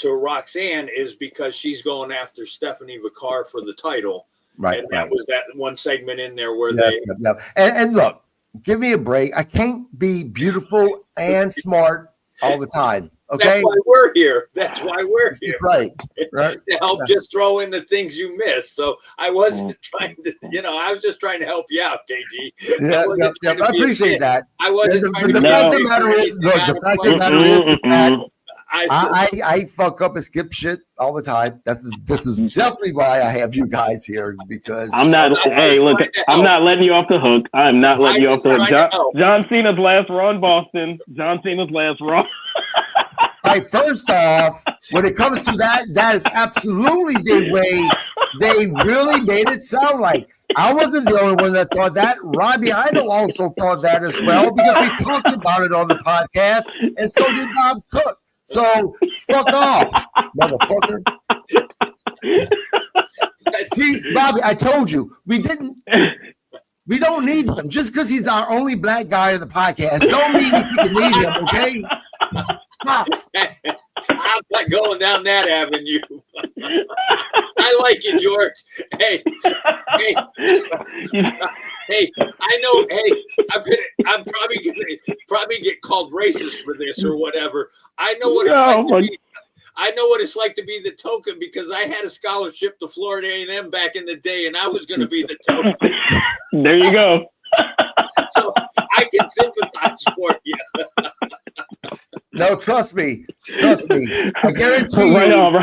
Roxanne is because she's going after Stephanie Vicar for the title. Right. And that was that one segment in there where And look, give me a break. I can't be beautiful and smart all the time. Okay. That's why we're here. Right. To help just throw in the things you missed. So I wasn't trying to, I was just trying to help you out, KG. I appreciate that. I wasn't trying to the fact of the matter is that I fuck up and skip shit all the time. This is definitely why I have you guys here, because I'm not. Hey, look, I'm not letting you off the hook. I'm not letting you off the hook. John Cena's last Raw in Boston. John Cena's last Raw. All right, first off, when it comes to that is absolutely the way they really made it sound like. I wasn't the only one that thought that. Robbie Idol also thought that as well, because we talked about it on the podcast, and so did Bob Cook. So fuck off, motherfucker. See, Bobby, I told you we don't need him. Just because he's our only black guy on the podcast, don't mean we can need him, okay? I'm not going down that avenue. I like you, George. Hey, I know. Hey, I'm probably get called racist for this or whatever. I know what it's like to be. I know what it's like to be the token, because I had a scholarship to Florida A&M back in the day, and I was going to be the token. There you go. So I can sympathize for you. No, trust me. I guarantee you,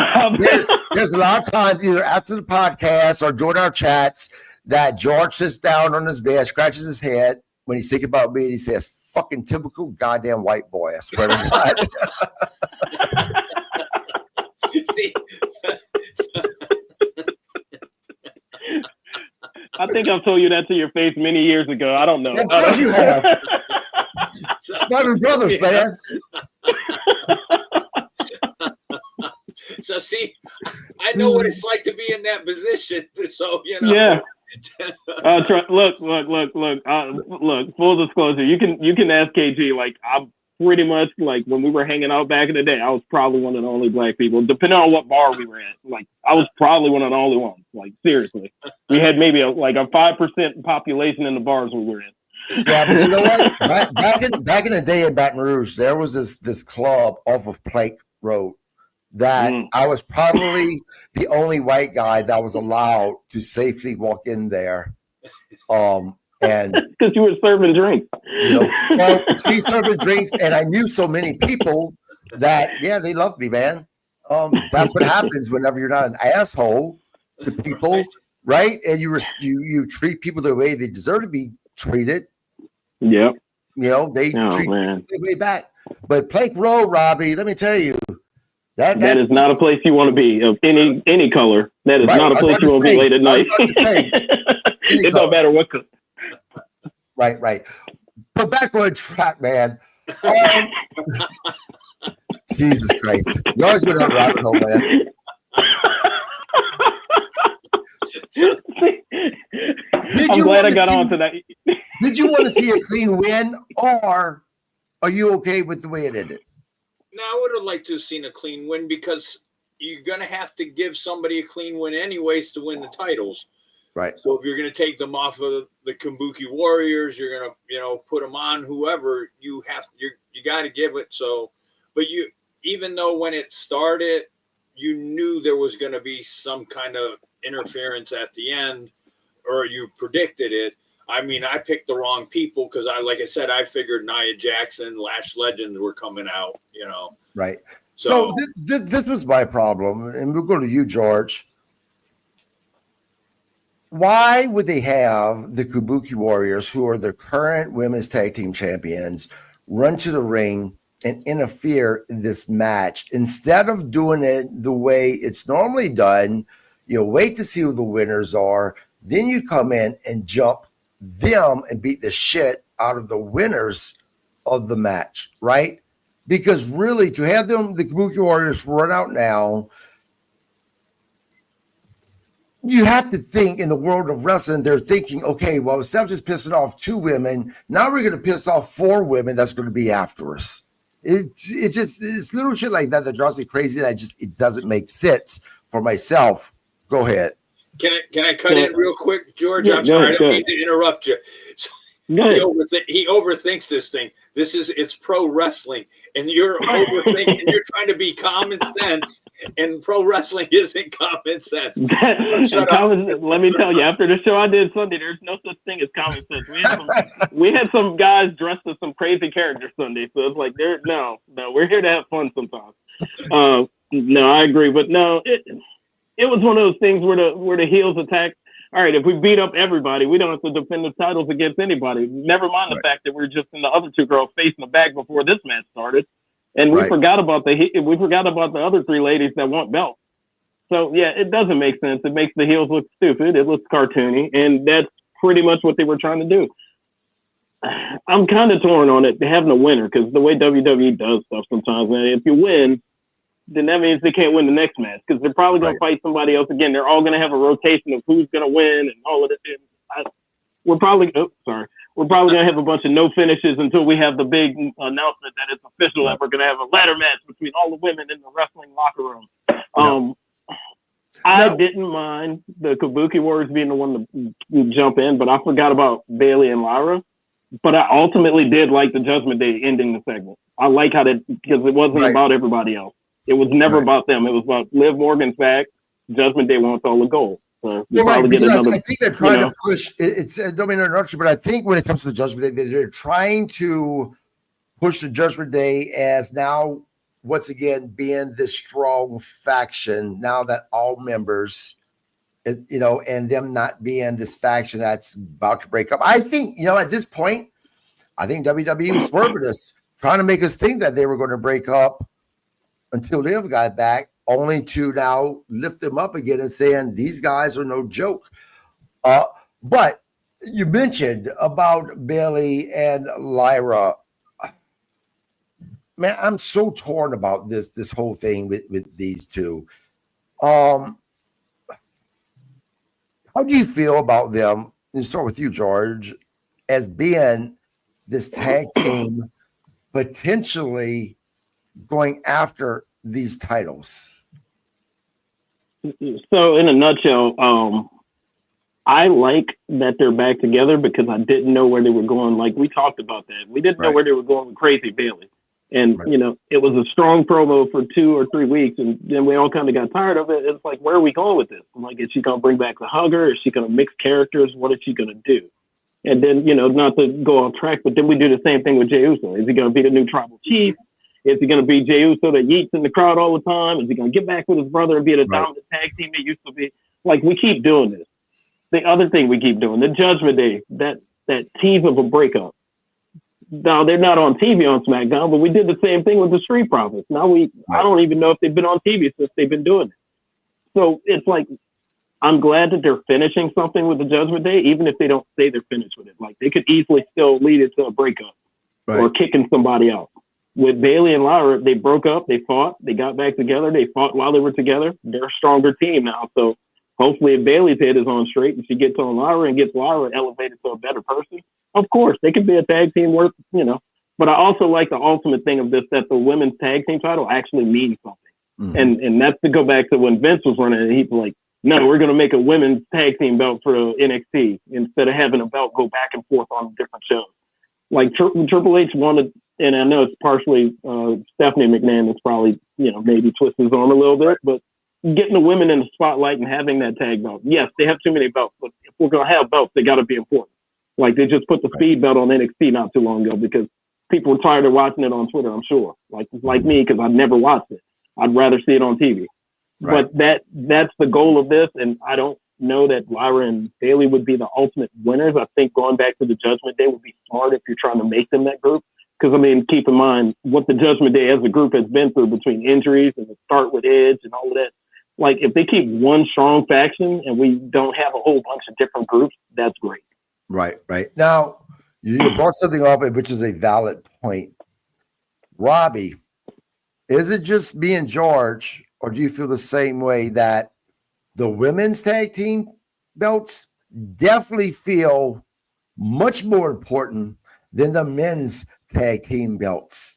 there's a lot of times, either after the podcast or during our chats, that George sits down on his bed, scratches his head when he's thinking about me, and he says, "Fucking typical goddamn white boy." I swear to God. See? I think I've told you that to your face many years ago. I don't know. Of course you have. Brother brothers, man. So see, I know what it's like to be in that position. So Yeah. Look. Full disclosure, you can ask KG. Like, I'm pretty much, like, when we were hanging out back in the day, I was probably one of the only black people, depending on what bar we were at. Like, I was probably one of the only ones. Like, seriously, we had maybe a 5% population in the bars we were in. Yeah, but you know what? Back in the day in Baton Rouge, there was this club off of Plank Road that I was probably the only white guy that was allowed to safely walk in there. And because you were serving drinks, we serving drinks, and I knew so many people that they loved me, man. That's what happens whenever you're not an asshole to people, right? And you treat people the way they deserve to be treated. Yep. They treat people the way back. But Plank Road, Robbie, let me tell you, that is not a place you want to be of any color. That is not a place you want to be late at night. It don't matter what color. Right. But back on track, man. Jesus Christ. You always go down rabbit hole, man. I'm glad I got on to that. Did you want to see a clean win, or are you okay with the way it ended? No, I would have liked to have seen a clean win, because you're going to have to give somebody a clean win anyways to win the titles. Right. So if you're going to take them off of the Kabuki Warriors. You're gonna, you know, put them on whoever you have. You got to give it. So, but even though when it started, you knew there was going to be some kind of interference at the end, or you predicted it. I mean, I picked the wrong people because like I said, I figured Nia Jackson, Lash Legends were coming out, you know. Right. So this was my problem, and we'll go to you, George. Why would they have the Kabuki Warriors, who are the current women's tag team champions, run to the ring and interfere in this match instead of doing it the way it's normally done? You wait to see who the winners are, then you come in and jump them and beat the shit out of the winners of the match, right? Because really, to have them, the Kabuki Warriors, run out now, you have to think in the world of wrestling, they're thinking, okay, well, instead of just pissing off 2 women, now we're going to piss off 4 women that's going to be after us. It's little shit like that drives me crazy. It doesn't make sense for myself. Go ahead. Can I cut in real quick, George? I'm sorry, I don't mean to interrupt you. He overthinks this thing. It's pro wrestling, and you're overthinking. You're trying to be common sense, and pro wrestling isn't common sense. Let me tell you, after the show I did Sunday, there's no such thing as common sense. We had some guys dressed as some crazy characters Sunday, so it's like no, we're here to have fun sometimes. No, I agree, but no, it was one of those things where the heels attacked. All right, if we beat up everybody, we don't have to defend the titles against anybody. Never mind the fact that we're just in the other 2 girls facing the bag before this match started, and we forgot about the other 3 ladies that want belts. So yeah, it doesn't make sense. It makes the heels look stupid. It looks cartoony, and that's pretty much what they were trying to do. I'm kind of torn on it having a winner, because the way WWE does stuff sometimes, man, if you win, then that means they can't win the next match, because they're probably going to fight somebody else again. They're all going to have a rotation of who's going to win and all of this. We're probably going to have a bunch of no finishes until we have the big announcement that it's official that we're going to have a ladder match between all the women in the wrestling locker room. I didn't mind the Kabuki Warriors being the one to jump in, but I forgot about Bayley and Lyra. But I ultimately did like the Judgment Day ending the segment. I like how that, because it wasn't about everybody else. It was never about them. It was about Liv Morgan's back. Judgment Day wants all the gold. So I think they're trying to push. It's don't mean to interrupt you, but I think when it comes to the Judgment Day, they're trying to push the Judgment Day as now, once again, being this strong faction. Now that all members, and them not being this faction that's about to break up. I think at this point, I think WWE was swerving us, trying to make us think that they were going to break up until Liv got back, only to now lift them up again and saying these guys are no joke. But you mentioned about Bayley and Lyra. Man, I'm so torn about this whole thing with these 2. How do you feel about them? Let's start with you, George, as being this tag team potentially going after these titles? So in a nutshell, I like that they're back together, because I didn't know where they were going. Like we talked about that. We didn't know where they were going with Crazy Bayley. And, it was a strong promo for 2 or 3 weeks. And then we all kind of got tired of it. It's like, where are we going with this? I'm like, is she going to bring back the hugger? Is she going to mix characters? What is she going to do? And then, not to go off track, but then we do the same thing with Jey Uso. Is he going to be the new tribal chief? Is he going to be Jey Uso that yeets in the crowd all the time? Is he going to get back with his brother and be the dominant tag team he used to be? Like, we keep doing this. The other thing we keep doing, the Judgment Day, that tease of a breakup. Now, they're not on TV on SmackDown, but we did the same thing with the Street Profits. Now I don't even know if they've been on TV since they've been doing it. So it's like, I'm glad that they're finishing something with the Judgment Day, even if they don't say they're finished with it. Like, they could easily still lead it to a breakup or kicking somebody out. With Bayley and Lyra, they broke up, they fought, they got back together, they fought while they were together. They're a stronger team now. So hopefully if Bayley's head is on straight and she gets on Lyra and gets Lyra elevated to a better person, of course, they could be a tag team worth, But I also like the ultimate thing of this, that the women's tag team title actually means something. Mm-hmm. And that's to go back to when Vince was running it. He's like, no, we're going to make a women's tag team belt for NXT instead of having a belt go back and forth on different shows. Like Triple H wanted, and I know it's partially Stephanie McMahon that's probably, maybe twisting his arm a little bit, but getting the women in the spotlight and having that tag belt. Yes, they have too many belts, but if we're going to have belts, they got to be important. Like they just put the speed belt on NXT not too long ago because people were tired of watching it on Twitter, I'm sure. Like me, because I've never watched it. I'd rather see it on TV. Right. But that's the goal of this, and I don't know that Lyra and Bayley would be the ultimate winners. I think going back to the Judgment Day would be smart if you're trying to make them that group. Because, I mean, keep in mind what the Judgment Day as a group has been through between injuries and the start with Edge and all of that. Like, if they keep one strong faction and we don't have a whole bunch of different groups, that's great. Right. Now, you brought something up, which is a valid point. Robbie, is it just me and George, or do you feel the same way that the women's tag team belts definitely feel much more important than the men's tag team belts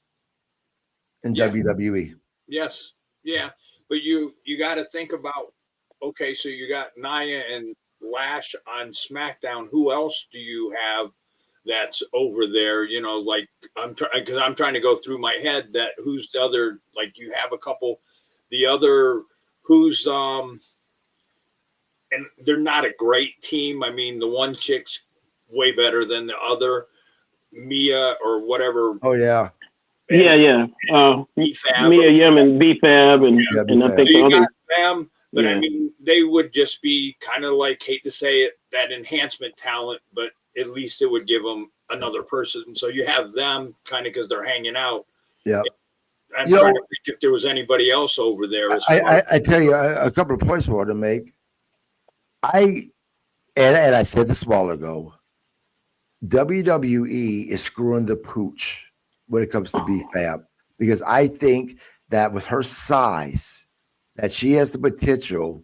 in WWE? Yes. Yeah. But you got to think about, okay, so you got Nia and Lash on SmackDown. Who else do you have that's over there? Like I'm trying to go through my head that who's the other, like you have a couple, the other who's, and they're not a great team. I mean, the one chick's way better than the other, Mia or whatever. Oh yeah. Yeah. Mia Yim and B-Fab and I think so the other. Them, but I mean, they would just be kind of like, hate to say it, that enhancement talent, but at least it would give them another person. So you have them kind of because they're hanging out. Yeah. I'm trying to think if there was anybody else over there. I tell you a couple of points I want to make. I said this a while ago, WWE is screwing the pooch when it comes to B-Fab, because I think that with her size, that she has the potential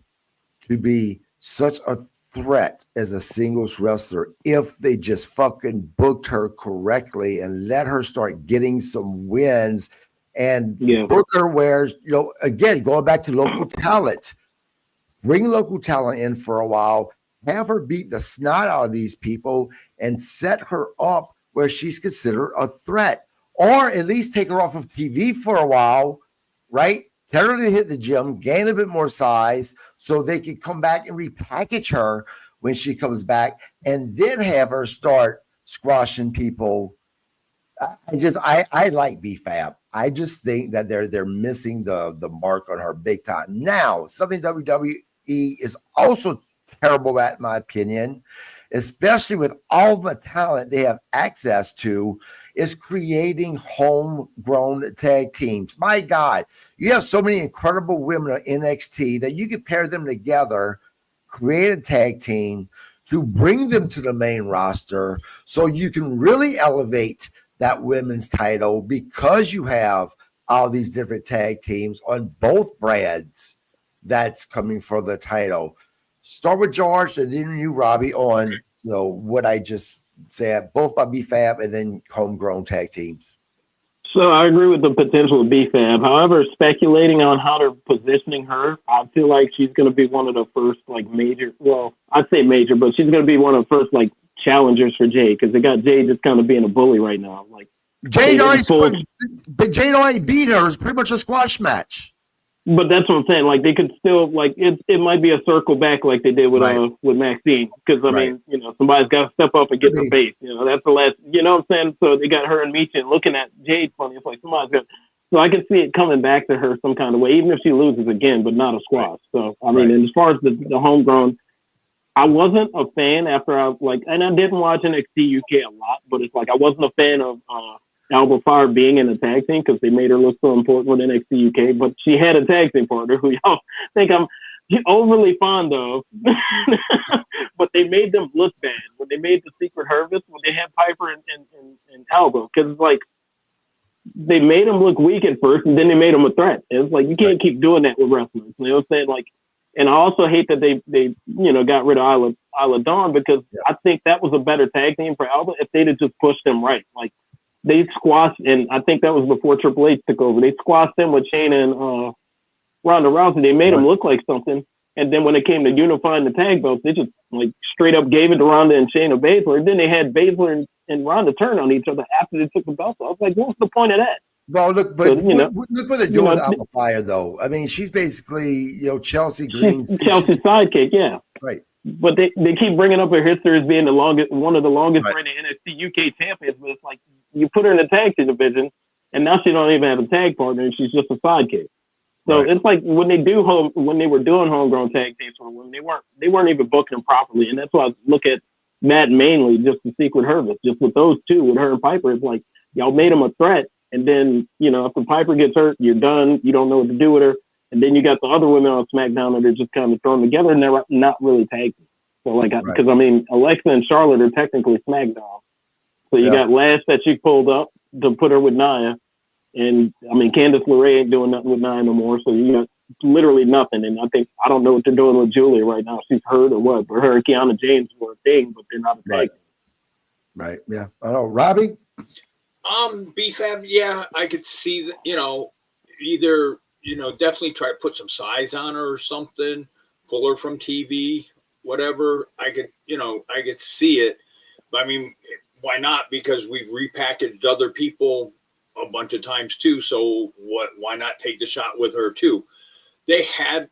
to be such a threat as a singles wrestler if they just fucking booked her correctly and let her start getting some wins and book her where, again, going back to local talent, bring local talent in for a while, have her beat the snot out of these people and set her up where she's considered a threat, or at least take her off of TV for a while, right? Tell her to hit the gym, gain a bit more size so they can come back and repackage her when she comes back, and then have her start squashing people. I like B-Fab. I just think that they're missing the mark on her big time. Now, something WWE is also terrible at, in my opinion, especially with all the talent they have access to, is creating homegrown tag teams. My God, you have so many incredible women on NXT that you could pair them together, create a tag team to bring them to the main roster so you can really elevate that women's title, because you have all these different tag teams on both brands that's coming for the title. Start with George and then you, Robbie, on what I just said, both by B-Fab and then homegrown tag teams. So I agree with the potential of B-Fab. However, speculating on how they're positioning her, I feel like she's going to be one of the first major. Well, I'd say major, but she's going to be one of the first challengers for Jay, because they got Jay just kind of being a bully right now. Jade already beat her. It's pretty much a squash match. But that's what I'm saying. They could still it might be a circle back like they did with Maxine, because I mean, somebody's got to step up and get the base. That's the last. You know what I'm saying? So they got her and Meechin looking at Jade funny. It's like somebody's got. So I can see it coming back to her some kind of way, even if she loses again, but not a squash. So I mean, and as far as the homegrown, I wasn't a fan after and I didn't watch NXT UK a lot, but it's I wasn't a fan of Alba Fire being in a tag team because they made her look so important with NXT UK, but she had a tag team partner who y'all think I'm overly fond of, but they made them look bad when they made the Secret Harvest, when they had Piper and Alba, because they made them look weak at first and then they made them a threat. It's you can't keep doing that with wrestlers. You know what I'm saying? And I also hate that they got rid of Isla Dawn, because I think that was a better tag team for Alba if they'd have just pushed them right. They squashed, and I think that was before Triple H took over. They squashed them with Shayna and Ronda Rousey. They made them look like something, And then when it came to unifying the tag belts, they just like straight up gave it to Ronda and Shayna Baszler. And then they had Baszler and Ronda turn on each other after they took the belts. I was like, what's the point of that? Well, look, but look what they're doing with Alpha Fire, though. I mean, she's basically, Chelsea Green's Chelsea's sidekick, yeah. Right. But they keep bringing up her history as being one of the longest reigning NXT UK champions. But it's like you put her in the tag team division, and now she don't even have a tag partner, and she's just a sidekick. So it's like when they were doing homegrown tag teams, when they weren't even booking them properly, and that's why I look at Matt mainly just the Secret Hervis, just with those two, with her and Piper. It's like y'all made them a threat. And then, after Piper gets hurt, you're done. You don't know what to do with her. And then you got the other women on SmackDown that are just kind of thrown together, and they're not really tag team. So, because, I mean, Alexa and Charlotte are technically SmackDown. So you got Lash that she pulled up to put her with Nia. And, I mean, Candice LeRae ain't doing nothing with Nia no more. So you got literally nothing. And I don't know what they're doing with Julia right now. She's hurt or what. But her and Kiana James were a thing, but they're not a tag team. Right. Yeah. I know. Robbie? BFAB, yeah, I could see that, either, definitely try to put some size on her or something, pull her from TV, whatever. I could see it. But I mean, why not? Because we've repackaged other people a bunch of times too. So why not take the shot with her too? I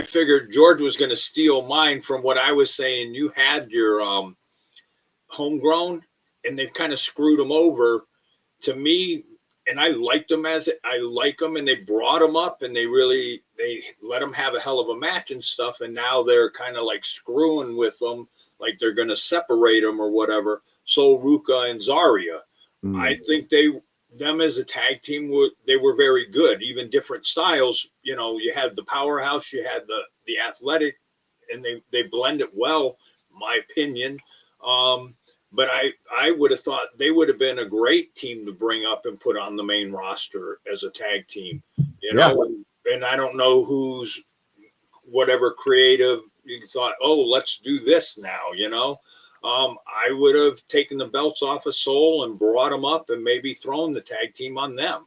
figured George was going to steal mine from what I was saying. You had your homegrown, and they've kind of screwed them over. To me, and I liked them and they brought them up and they let them have a hell of a match and stuff. And now they're kind of like screwing with them, like they're going to separate them or whatever. So Ruka and Zarya, I think them as a tag team, they were very good, even different styles. You had the powerhouse, you had the athletic, and they blend it well, my opinion. But I would have thought they would have been a great team to bring up and put on the main roster as a tag team, and I don't know who's whatever creative you thought, let's do this now, I would have taken the belts off of Soul and brought them up and maybe thrown the tag team on them,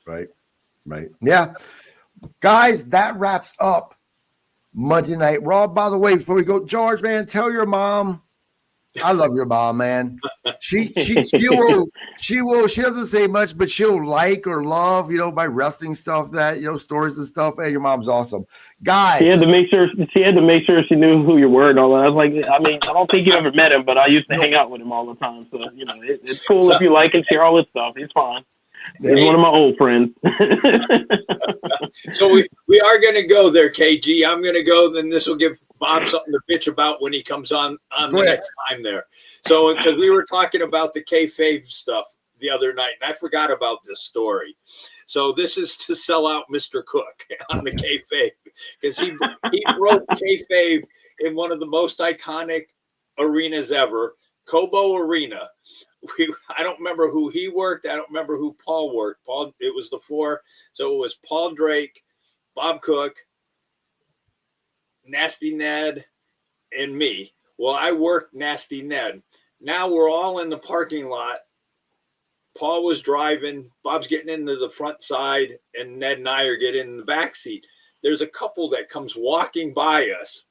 Right. Yeah. Guys, that wraps up Monday Night Raw. By the way, before we go, George, man, tell your mom I love your mom, man. She will. She doesn't say much, but she'll like or love, my wrestling stuff, that stories and stuff. Hey, your mom's awesome, guys. She had to make sure she knew who you were and all that. I was like, I don't think you ever met him, but I used to hang out with him all the time. So it's cool if you like and share all his stuff. He's fine. He's one of my old friends. So we are going to go there, KG. I'm going to go. Then this will give Bob something to bitch about when he comes on the next time there. So because we were talking about the kayfabe stuff the other night, and I forgot about this story. So this is to sell out Mr. Cook on the kayfabe because he broke kayfabe in one of the most iconic arenas ever, Cobo Arena. I don't remember who he worked. I don't remember who Paul worked. It was the four. So it was Paul Drake, Bob Cook, Nasty Ned, and me. Well, I worked Nasty Ned. Now we're all in the parking lot. Paul was driving. Bob's getting into the front side, and Ned and I are getting in the back seat. There's a couple that comes walking by us.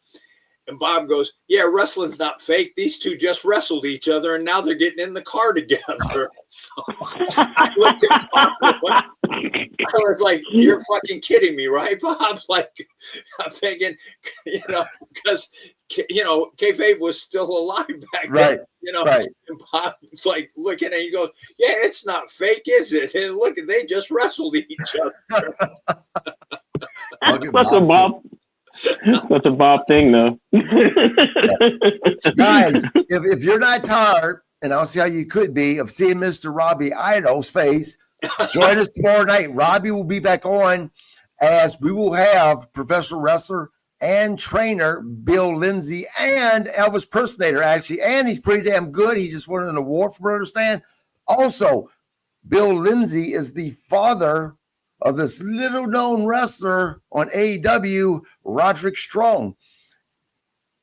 And Bob goes, yeah, wrestling's not fake. These two just wrestled each other, and now they're getting in the car together. So I looked at Bob and I was like, you're fucking kidding me, right, Bob? Like, I'm thinking, because, kayfabe was still alive back then. Right. And Bob's like looking at it, he goes, yeah, it's not fake, is it? And look, they just wrestled each other. That's a Bob. That's a Bob thing, though. Guys, if you're not tired, and I'll see how you could be, of seeing Mr. Robbie Idol's face, join us tomorrow night. Robbie will be back on as we will have professional wrestler and trainer Bill Lindsay and Elvis impersonator, actually. And he's pretty damn good. He just won an award, from what I understand. Also, Bill Lindsay is the father of this little-known wrestler on AEW, Roderick Strong.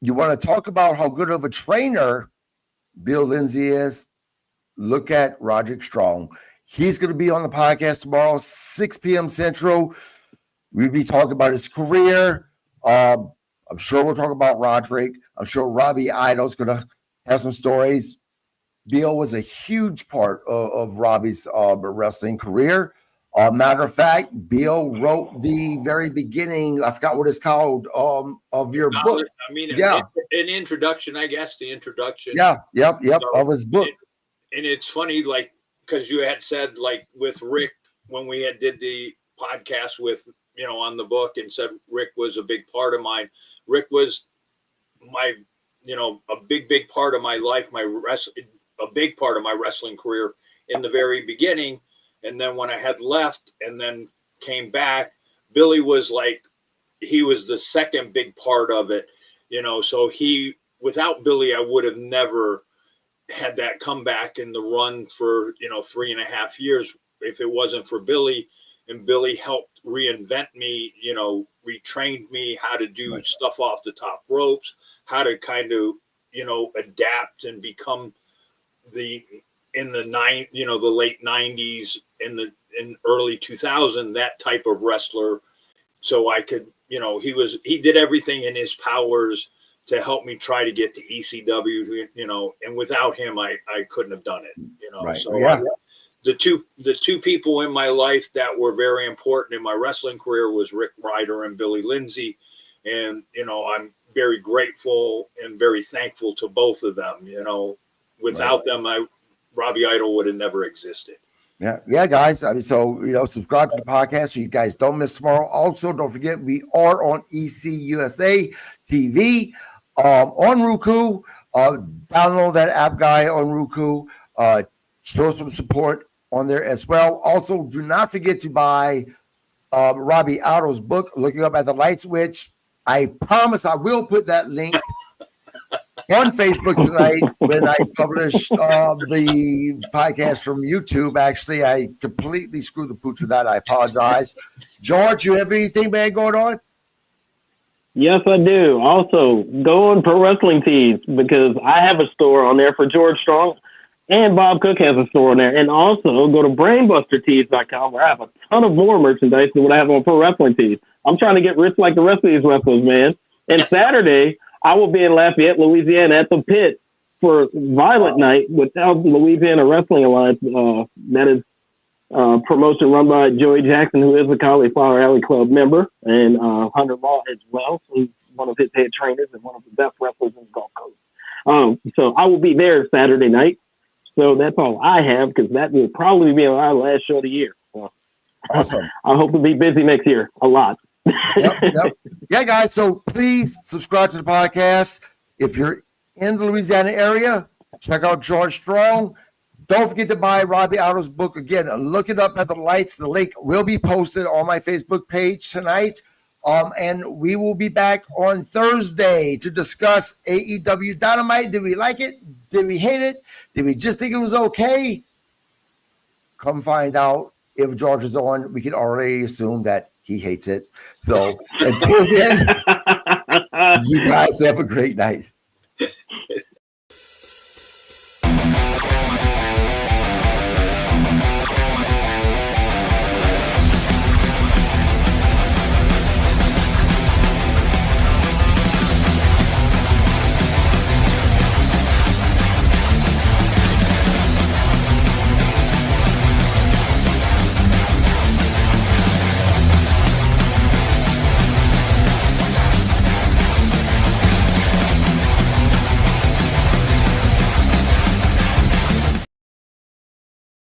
You want to talk about how good of a trainer Bill Lindsay is? Look at Roderick Strong. He's going to be on the podcast tomorrow, 6 p.m. Central. We'll be talking about his career, I'm sure we'll talk about Roderick. I'm sure Robbie Idol's going to have some stories. Bill was a huge part of Robbie's wrestling career. Matter of fact, Bill wrote the very beginning. I forgot what it's called of your book. I mean, an introduction, I guess. The introduction. Yeah, yep, of his book. And it's funny, like, because you had said, like, with Rick when we did the podcast with, on the book, and said Rick was a big part of mine. Rick was my, a big part of my life, a big part of my wrestling career in the very beginning. And then when I had left and then came back, Billy was like, he was the second big part of it, so without Billy, I would have never had that comeback in the run for, 3.5 years if it wasn't for Billy. And Billy helped reinvent me, retrained me how to do stuff off the top ropes, how to kind of, adapt and become the late 90s in early 2000, that type of wrestler. So I could, he did everything in his powers to help me try to get to ECW, and without him, I couldn't have done it, Right. So yeah. The two people in my life that were very important in my wrestling career was Rick Ryder and Billy Lindsay. And, I'm very grateful and very thankful to both of them. Without them, Robbie Idol would have never existed. Yeah, guys. I mean, so, subscribe to the podcast so you guys don't miss tomorrow. Also, don't forget, we are on ECUSA TV on Roku. Download that app, guy, on Roku. Show some support on there as well. Also, do not forget to buy Robbie Idol's book, Looking Up at the Lights, which I promise I will put that link on Facebook tonight when I publish the podcast from YouTube. Actually, I completely screwed the pooch with that. I apologize. George, you have anything, man, going on? Yes, I do. Also, go on Pro Wrestling Tees because I have a store on there for George Strong, and Bob Cook has a store on there. And also, go to BrainbusterTees.com where I have a ton of more merchandise than what I have on Pro Wrestling Tees. I'm trying to get rich like the rest of these wrestlers, man. And Saturday, I will be in Lafayette, Louisiana at the Pit for Violent Night with the Louisiana Wrestling Alliance. That is promotion run by Joey Jackson, who is a Cauliflower Alley Club member, and Hunter Law as well. He's one of his head trainers and one of the best wrestlers in the Gulf Coast. So I will be there Saturday night. So that's all I have because that will probably be our last show of the year. So Awesome. I hope to be busy next year a lot. Yep. Yeah, guys. So please subscribe to the podcast. If you're in the Louisiana area, check out George Strong. Don't forget to buy Robbie Idol's book. Again, look it up at the Lights. The link will be posted on my Facebook page tonight. And we will be back on Thursday to discuss AEW Dynamite. Did we like it? Did we hate it? Did we just think it was okay? Come find out. If George is on, we can already assume that he hates it. So until then, you guys have a great night.